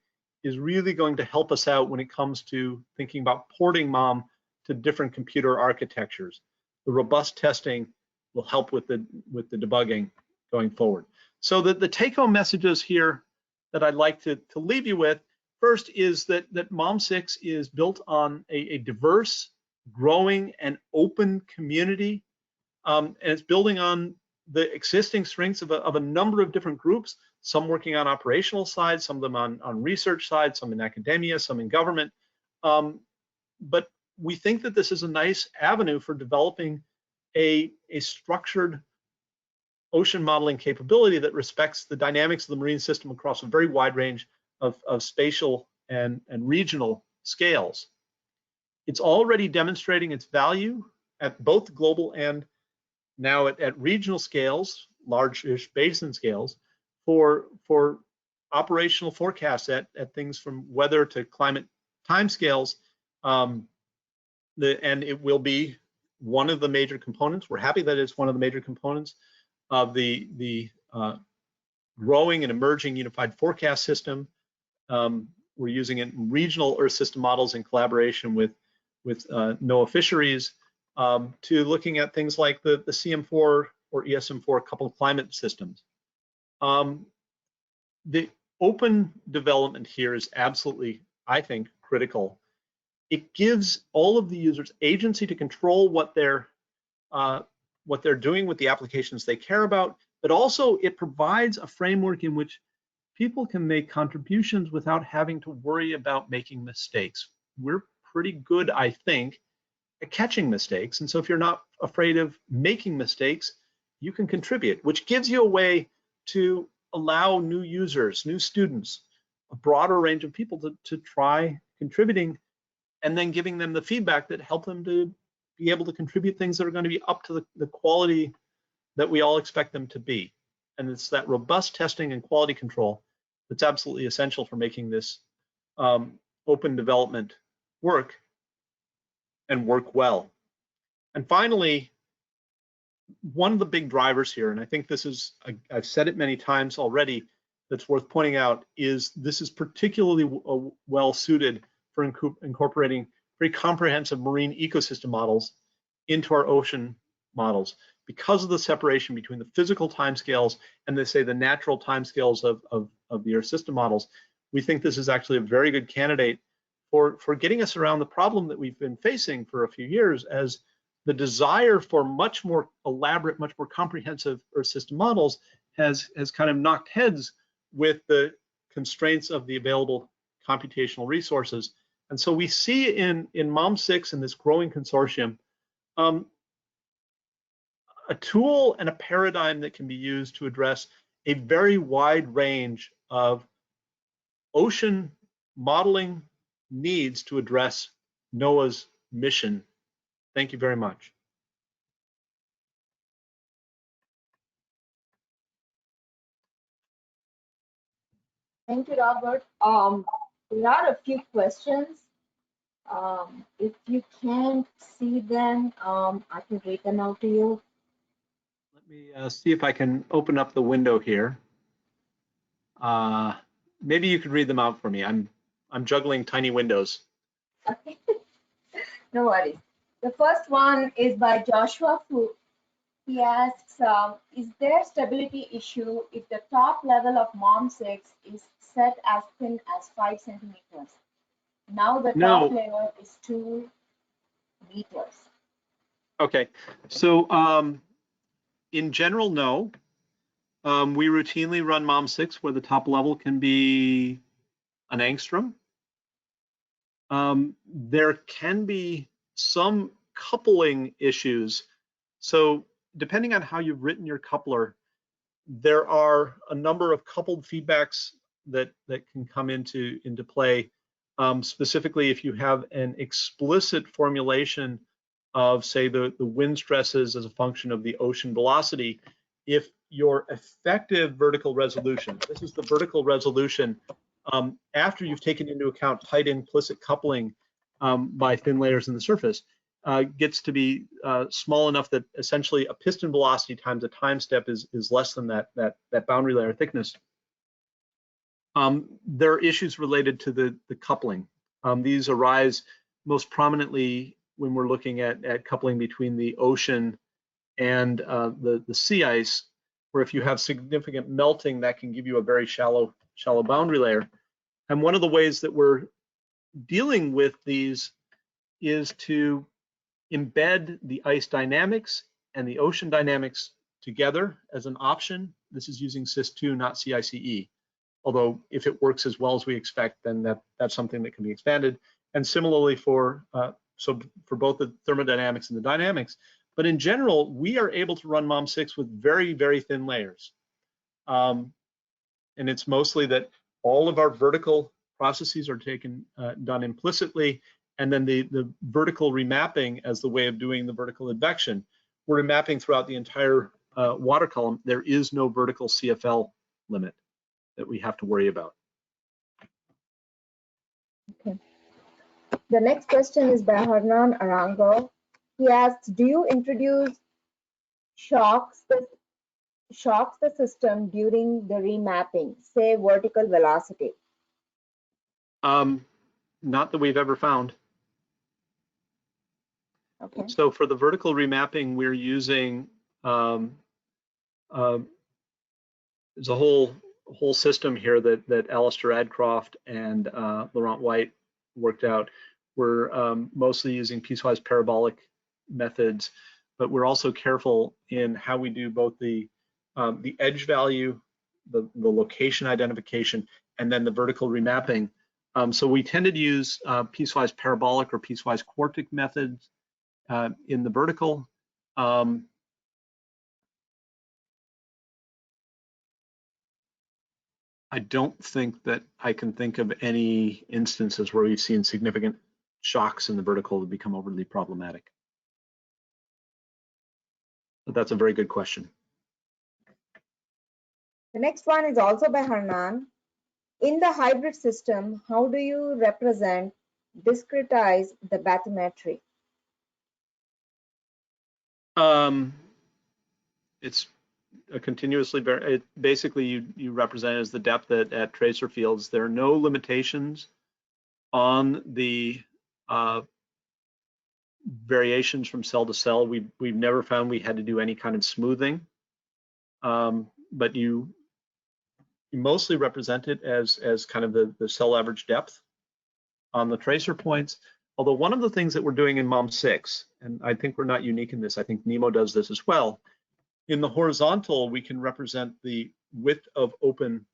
is really going to help us out when it comes to thinking about porting MOM to different computer architectures. The robust testing will help with the debugging going forward. So the take-home messages here that I'd like to leave you with, first is that MOM6 is built on a diverse, growing, and open community. And it's building on the existing strengths of a number of different groups, some working on operational side, some of them on research side, some in academia, some in government. But we think that this is a nice avenue for developing a structured ocean modeling capability that respects the dynamics of the marine system across a very wide range of spatial and regional scales. It's already demonstrating its value at both global and now at regional scales, large-ish basin scales, for operational forecasts at things from weather to climate timescales, and it will be one of the major components. We're happy that it's one of the major components of the growing and emerging unified forecast system. We're using it in regional Earth system models in collaboration with NOAA fisheries, to looking at things like the CM4 or ESM4 coupled climate systems. the open development here is absolutely, I think, critical. It gives all of the users agency to control what they're doing with the applications they care about, but also it provides a framework in which people can make contributions without having to worry about making mistakes. We're pretty good, I think, at catching mistakes. And so if you're not afraid of making mistakes, you can contribute, which gives you a way to allow new users, new students, a broader range of people to try contributing, and then giving them the feedback that help them to be able to contribute things that are going to be up to the quality that we all expect them to be. And it's that robust testing and quality control that's absolutely essential for making this open development work and work well. And finally, one of the big drivers here, and I think this is, I've said it many times already, that's worth pointing out, is this is particularly well suited for incorporating very comprehensive marine ecosystem models into our ocean models, because of the separation between the physical timescales and the natural timescales of the Earth system models. We think this is actually a very good candidate for getting us around the problem that we've been facing for a few years, as the desire for much more elaborate, much more comprehensive Earth system models has kind of knocked heads with the constraints of the available computational resources. And so we see in MOM6 and this growing consortium a tool and a paradigm that can be used to address a very wide range of ocean modeling needs to address NOAA's mission. Thank you very much. Thank you, Robert. There are a few questions. If you can't see them, I can read them out to you. Let me see if I can open up the window here. Maybe you could read them out for me. I'm juggling tiny windows. Okay. No worries. The first one is by Joshua Fu. He asks, is there stability issue if the top level of MOM6 is set as thin as 5 centimeters? Now the top layer is 2 meters. Okay, so in general, no. We routinely run MOM6 where the top level can be an angstrom. There can be some coupling issues. So depending on how you've written your coupler, there are a number of coupled feedbacks that can come into play. Specifically, if you have an explicit formulation of, say, the wind stresses as a function of the ocean velocity, if your effective vertical resolution, this is the vertical resolution after you've taken into account tight implicit coupling by thin layers in the surface, gets to be small enough that essentially a piston velocity times a time step is less than that boundary layer thickness. There are issues related to the coupling. These arise most prominently when we're looking at coupling between the ocean and the sea ice, where if you have significant melting, that can give you a very shallow boundary layer. And one of the ways that we're dealing with these is to embed the ice dynamics and the ocean dynamics together as an option. This is using SIS2, not CICE. Although if it works as well as we expect, then that's something that can be expanded. And similarly for both the thermodynamics and the dynamics. But in general, we are able to run MOM6 with very, very thin layers. And it's mostly that all of our vertical processes are done implicitly, and then the vertical remapping as the way of doing the vertical advection. We're remapping throughout the entire water column. There is no vertical CFL limit that we have to worry about. Okay. The next question is by Hernan Arango. He asks, do you introduce shocks the system during the remapping, say vertical velocity? Not that we've ever found. Okay. So for the vertical remapping, we're using there's a whole whole system here that Alistair Adcroft and Laurent White worked out. We're mostly using piecewise parabolic methods, but we're also careful in how we do both the edge value, the location identification, and then the vertical remapping. So we tended to use piecewise parabolic or piecewise quartic methods in the vertical. I don't think that I can think of any instances where we've seen significant shocks in the vertical that become overly problematic. But that's a very good question. The next one is also by Hernan. In the hybrid system, how do you discretize the bathymetry? It's a continuously basically you represent as the depth at tracer fields. There are no limitations on the variations from cell to cell. We've never found we had to do any kind of smoothing, but you mostly represent it as kind of the cell average depth on the tracer points. Although one of the things that we're doing in MOM6, and I think we're not unique in this, I think NEMO does this as well. In the horizontal, we can represent the width of open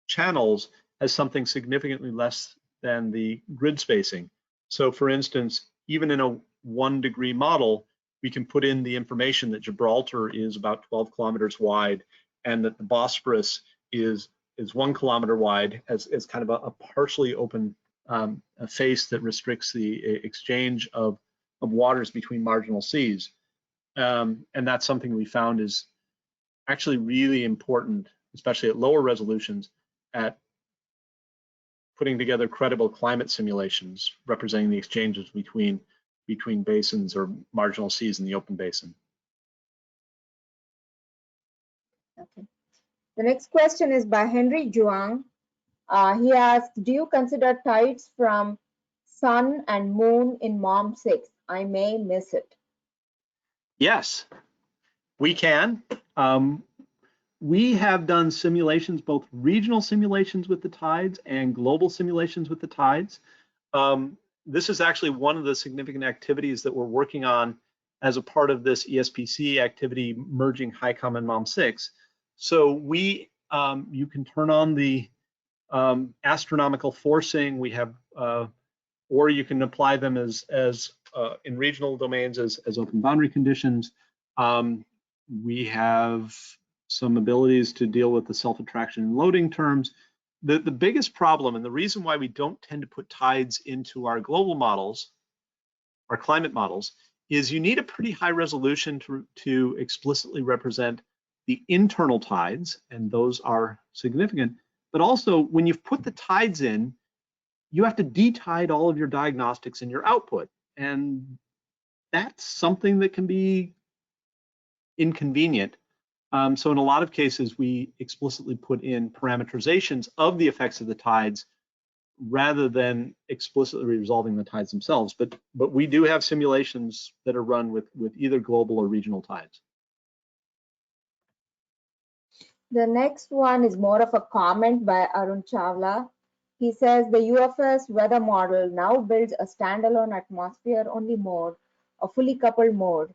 channels as something significantly less than the grid spacing. So for instance, even in a 1 degree model, we can put in the information that Gibraltar is about 12 kilometers wide and that the Bosporus is 1 kilometer wide as kind of a partially open a face that restricts the exchange of waters between marginal seas. And that's something we found is actually really important, especially at lower resolutions, at putting together credible climate simulations representing the exchanges between basins or marginal seas in the open basin. Okay. The next question is by Henry Zhuang. He asked, do you consider tides from sun and moon in MOM6? I may miss it. Yes, we can. We have done simulations, both regional simulations with the tides and global simulations with the tides. This is actually one of the significant activities that we're working on as a part of this ESPC activity merging HICOM and MOM6. So you can turn on the astronomical forcing. We have, or you can apply them as in regional domains as open boundary conditions. We have some abilities to deal with the self-attraction and loading terms. The biggest problem, and the reason why we don't tend to put tides into our global models, our climate models, is you need a pretty high resolution to explicitly represent the internal tides, and those are significant. But also, when you've put the tides in, you have to detide all of your diagnostics and your output. And that's something that can be inconvenient. So in a lot of cases, we explicitly put in parameterizations of the effects of the tides rather than explicitly resolving the tides themselves. But we do have simulations that are run with either global or regional tides. The next one is more of a comment by Arun Chawla. He says the UFS weather model now builds a standalone atmosphere-only mode, a fully coupled mode,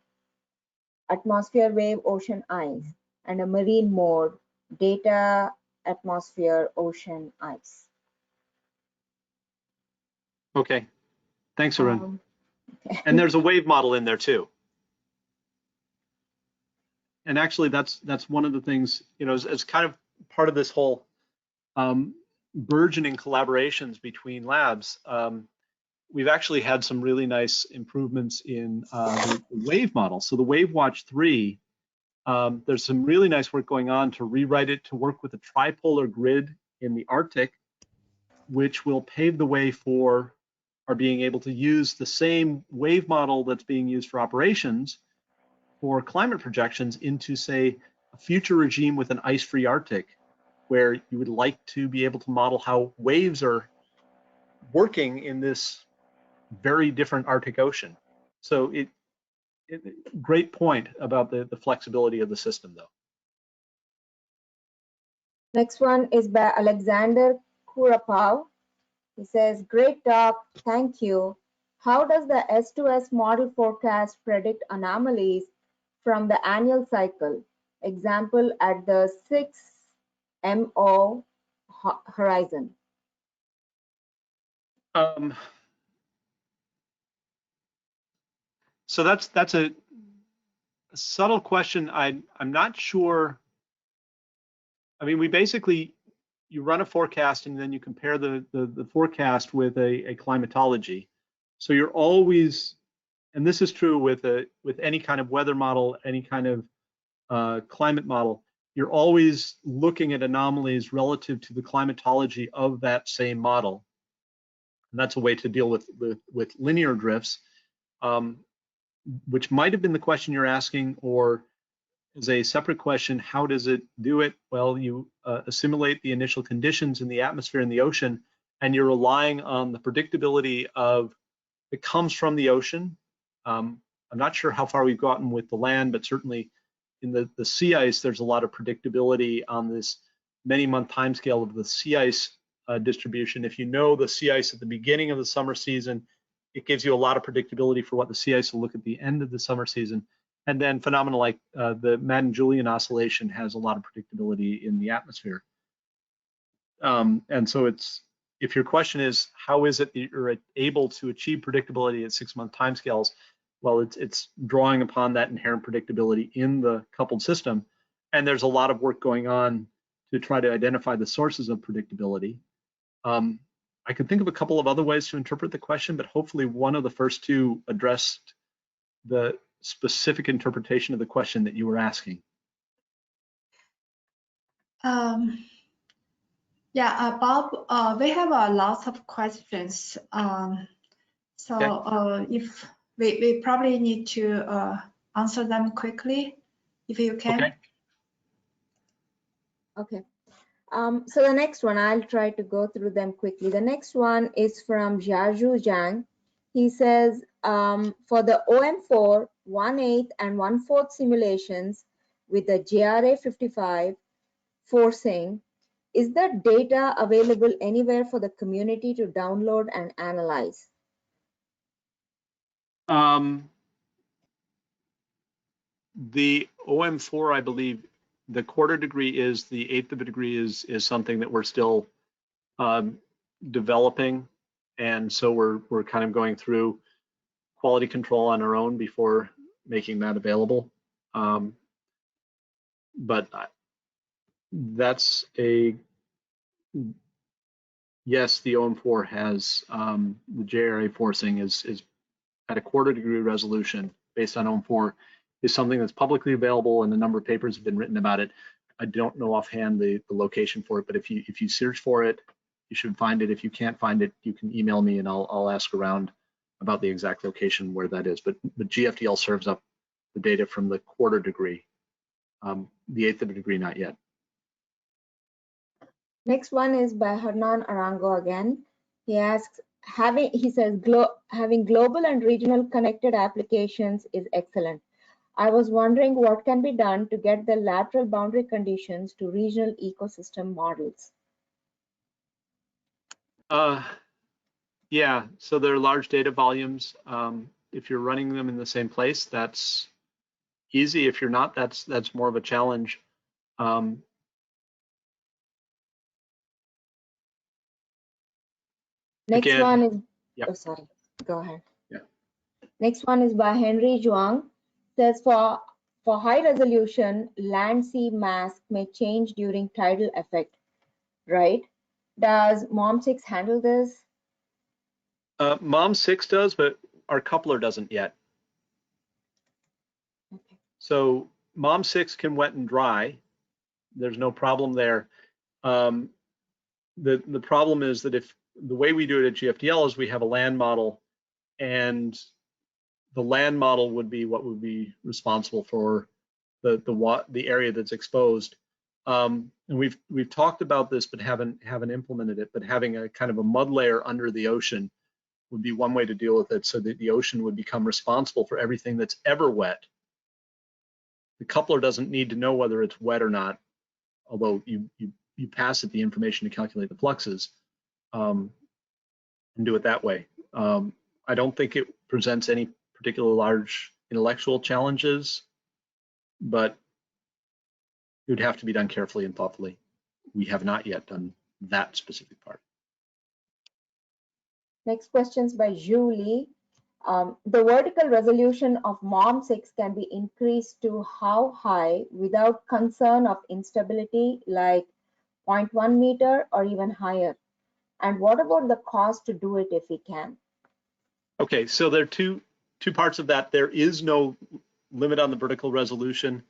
atmosphere, wave, ocean, ice, and a marine mode, data, atmosphere, ocean, ice. Okay, thanks, Arun. Okay. And there's a wave model in there too. And actually, that's one of the things, you know, as kind of part of this whole burgeoning collaborations between labs. We've actually had some really nice improvements in the wave model. So the WaveWatch 3, there's some really nice work going on to rewrite it to work with a tripolar grid in the Arctic, which will pave the way for our being able to use the same wave model that's being used for operations for climate projections into, say, a future regime with an ice-free Arctic, where you would like to be able to model how waves are working in this very different Arctic Ocean. So great point about the flexibility of the system, though. Next one is by Alexander Kurapov. He says, great talk, thank you. How does the S2S model forecast predict anomalies from the annual cycle? Example at the 6 MO horizon. So that's a subtle question. I'm not sure. I mean, we basically, you run a forecast and then you compare the forecast with a climatology. So you're always, and this is true with any kind of weather model, any kind of climate model, you're always looking at anomalies relative to the climatology of that same model. And that's a way to deal with linear drifts, which might have been the question you're asking, or as a separate question, how does it do it? Well, you assimilate the initial conditions in the atmosphere and the ocean, and you're relying on the predictability of that comes from the ocean. I'm not sure how far we've gotten with the land, but certainly in the sea ice, there's a lot of predictability on this many-month timescale of the sea ice distribution. If you know the sea ice at the beginning of the summer season, it gives you a lot of predictability for what the sea ice will look at the end of the summer season. And then phenomena like the Madden-Julian oscillation has a lot of predictability in the atmosphere. And so it's, if your question is, how is it that you're able to achieve predictability at 6-month timescales? Well, it's drawing upon that inherent predictability in the coupled system. And there's a lot of work going on to try to identify the sources of predictability. I could think of a couple of other ways to interpret the question, but hopefully one of the first two addressed the specific interpretation of the question that you were asking. Yeah, Bob, we have a lot of questions. If we probably need to answer them quickly, if you can. Okay. So the next one, I'll try to go through them quickly. The next one is from Jiazhu Zhang. He says, for the OM4 1/8 and 1/4 simulations with the JRA 55 forcing, is that data available anywhere for the community to download and analyze? The OM4, I believe, the 1/4 degree is, the 1/8 of a degree is something that we're still developing, and so we're kind of going through quality control on our own before making that available. But that's a yes. The OM4 has the JRA forcing is at a 1/4 degree resolution based on OM4. Is something that's publicly available, and a number of papers have been written about it. I don't know offhand the location for it, but if you search for it, you should find it. If you can't find it, you can email me and I'll ask around about the exact location where that is. But GFDL serves up the data from the 1/4 degree. The 1/8 of a degree, not yet. Next one is by Hernan Arango again. He asks, he says, having global and regional connected applications is excellent. I was wondering what can be done to get the lateral boundary conditions to regional ecosystem models. Yeah, so there are large data volumes. If you're running them in the same place, that's easy. If you're not, that's more of a challenge. Next one is, yep. Oh, sorry, go ahead. Yeah. Next one is by Henry Zhuang. Says for high resolution, land sea mass may change during tidal effect, right? Does MOM6 handle this? MOM6 does, but our coupler doesn't yet. Okay. So MOM6 can wet and dry. There's no problem there. The problem is that if the way we do it at GFDL is we have a land model, and the land model would be what would be responsible for the area that's exposed. And we've talked about this, but haven't implemented it. But having a kind of a mud layer under the ocean would be one way to deal with it, so that the ocean would become responsible for everything that's ever wet. The coupler doesn't need to know whether it's wet or not, although you pass it the information to calculate the fluxes and do it that way. I don't think it presents any particular large intellectual challenges, but it would have to be done carefully and thoughtfully. We have not yet done that specific part. Next questions by Julie. The vertical resolution of MOM6 can be increased to how high without concern of instability, like 0.1 meter or even higher? And what about the cost to do it if we can? Okay, so there are two parts of that. There is no limit on the vertical resolution.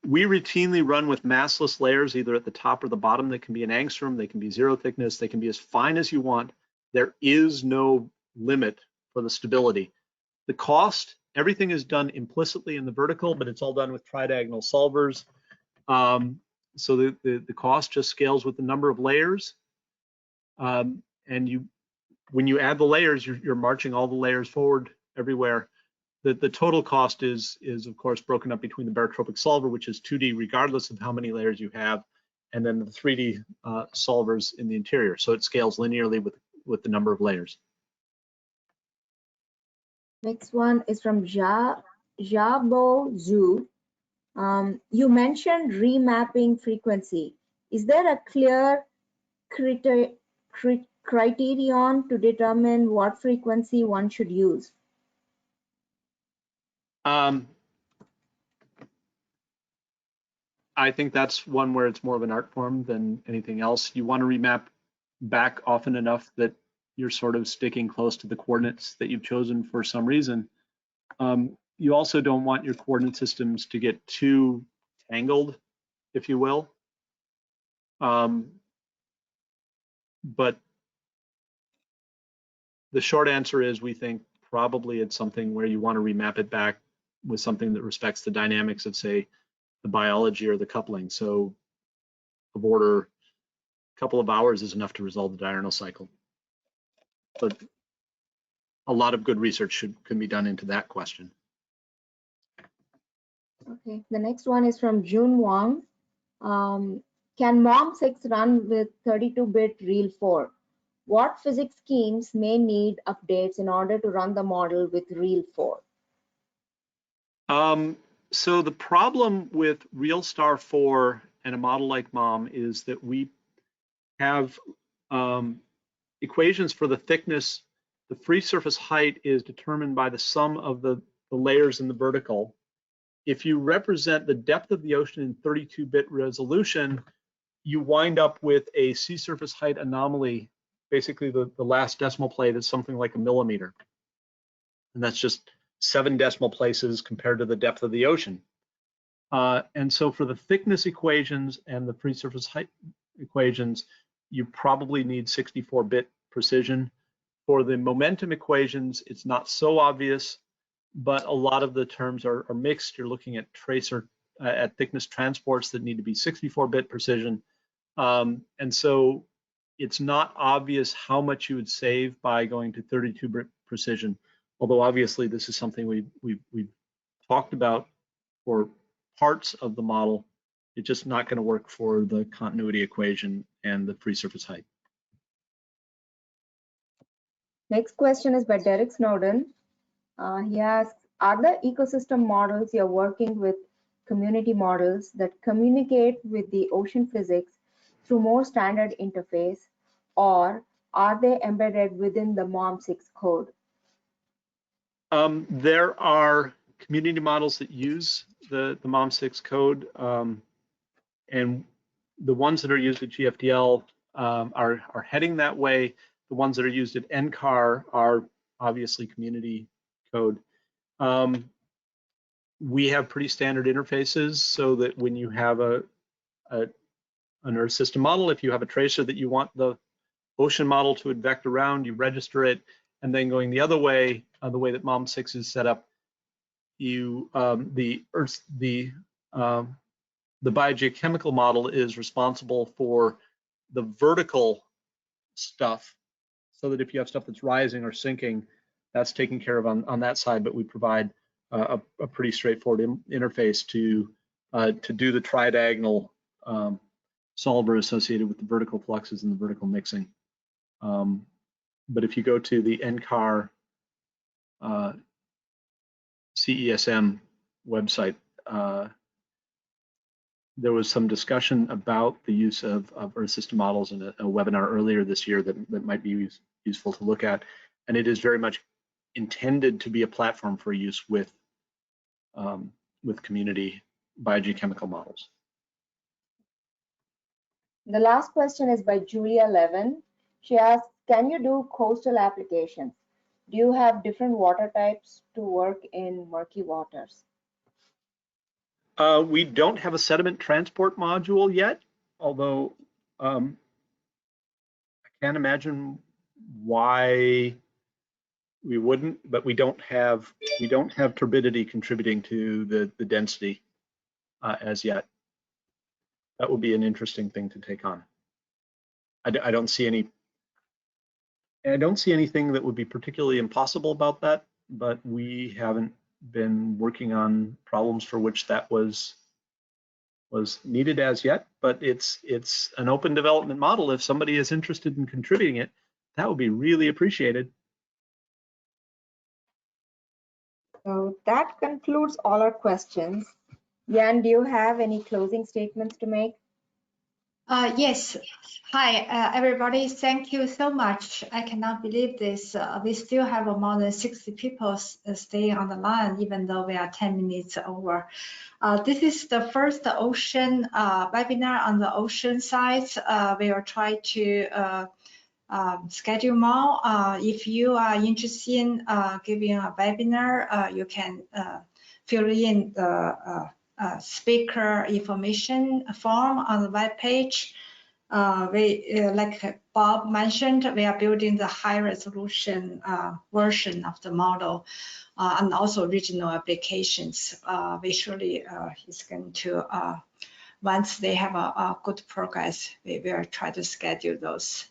We routinely run with massless layers, either at the top or the bottom. They can be an angstrom, they can be 0 thickness, they can be as fine as you want. There is no limit for the stability. The cost, everything is done implicitly in the vertical, but it's all done with tridiagonal solvers. So the cost just scales with the number of layers. And when you add the layers, you're marching all the layers forward everywhere. The total cost is of course broken up between the barotropic solver, which is 2D regardless of how many layers you have, and then the 3D solvers in the interior. So it scales linearly with the number of layers. Next one is from Jabo Zhu. You mentioned remapping frequency. Is there a clear criterion to determine what frequency one should use? I think that's one where it's more of an art form than anything else. You want to remap back often enough that you're sort of sticking close to the coordinates that you've chosen for some reason. You also don't want your coordinate systems to get too tangled, if you will. But the short answer is we think probably it's something where you want to remap it back with something that respects the dynamics of, say, the biology or the coupling. So of order a couple of hours is enough to resolve the diurnal cycle. But a lot of good research can be done into that question. Okay, the next one is from June Wang. Can MOM6 run with 32-bit Rel 4? What physics schemes may need updates in order to run the model with Rel 4? So the problem with Real Star 4 and a model like MOM is that we have equations for the thickness. The free surface height is determined by the sum of the layers in the vertical. If you represent the depth of the ocean in 32-bit resolution, you wind up with a sea surface height anomaly. Basically, the last decimal plate is something like a millimeter. And that's just 7 decimal places compared to the depth of the ocean. And so for the thickness equations and the free surface height equations, you probably need 64-bit precision. For the momentum equations, it's not so obvious, but a lot of the terms are mixed. You're looking at tracer at thickness transports that need to be 64-bit precision. And so it's not obvious how much you would save by going to 32-bit precision. Although obviously this is something we've talked about for parts of the model. It's just not going to work for the continuity equation and the free surface height. Next question is by Derek Snowden. He asks, are the ecosystem models you're working with community models that communicate with the ocean physics through more standard interface, or are they embedded within the MOM6 code? There are community models that use the MOM6 code, and the ones that are used at GFDL are heading that way. The ones that are used at NCAR are obviously community code. We have pretty standard interfaces so that when you have an Earth system model, if you have a tracer that you want the ocean model to advect around, you register it, and then going the other way, the way that MOM6 is set up, you the biogeochemical model is responsible for the vertical stuff, so that if you have stuff that's rising or sinking, that's taken care of on that side. But we provide a pretty straightforward interface to do the tridiagonal solver associated with the vertical fluxes and the vertical mixing. But if you go to the NCAR CESM website, there was some discussion about the use of Earth system models in a webinar earlier this year that might be useful to look at. And it is very much intended to be a platform for use with community biogeochemical models. The last question is by Julia Levin. She asks, can you do coastal applications? Do you have different water types to work in murky waters? We don't have a sediment transport module yet, although I can't imagine why we wouldn't, but we don't have turbidity contributing to the density as yet. That would be an interesting thing to take on. I don't see anything that would be particularly impossible about that, but we haven't been working on problems for which that was needed as yet. But it's an open development model. If somebody is interested in contributing it, that would be really appreciated. So that concludes all our questions. Jan, do you have any closing statements to make? Yes. Hi, everybody. Thank you so much. I cannot believe this. We still have more than 60 people staying on the line, even though we are 10 minutes over. This is the first ocean webinar on the ocean side. We will try to schedule more. If you are interested in giving a webinar, you can fill in the speaker information form on the web page. Like Bob mentioned, we are building the high resolution version of the model and also regional applications. We surely is going to, once they have a good progress, we will try to schedule those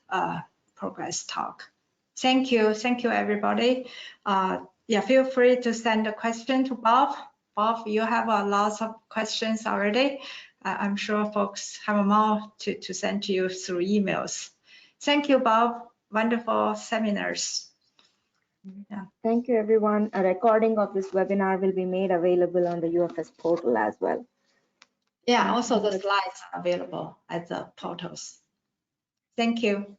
progress talk. Thank you everybody. Yeah, feel free to send a question to Bob. Bob, you have a lot of questions already. I'm sure folks have more to send to you through emails. Thank you, Bob. Wonderful seminars. Yeah. Thank you, everyone. A recording of this webinar will be made available on the UFS portal as well. Yeah, also the slides are available at the portals. Thank you.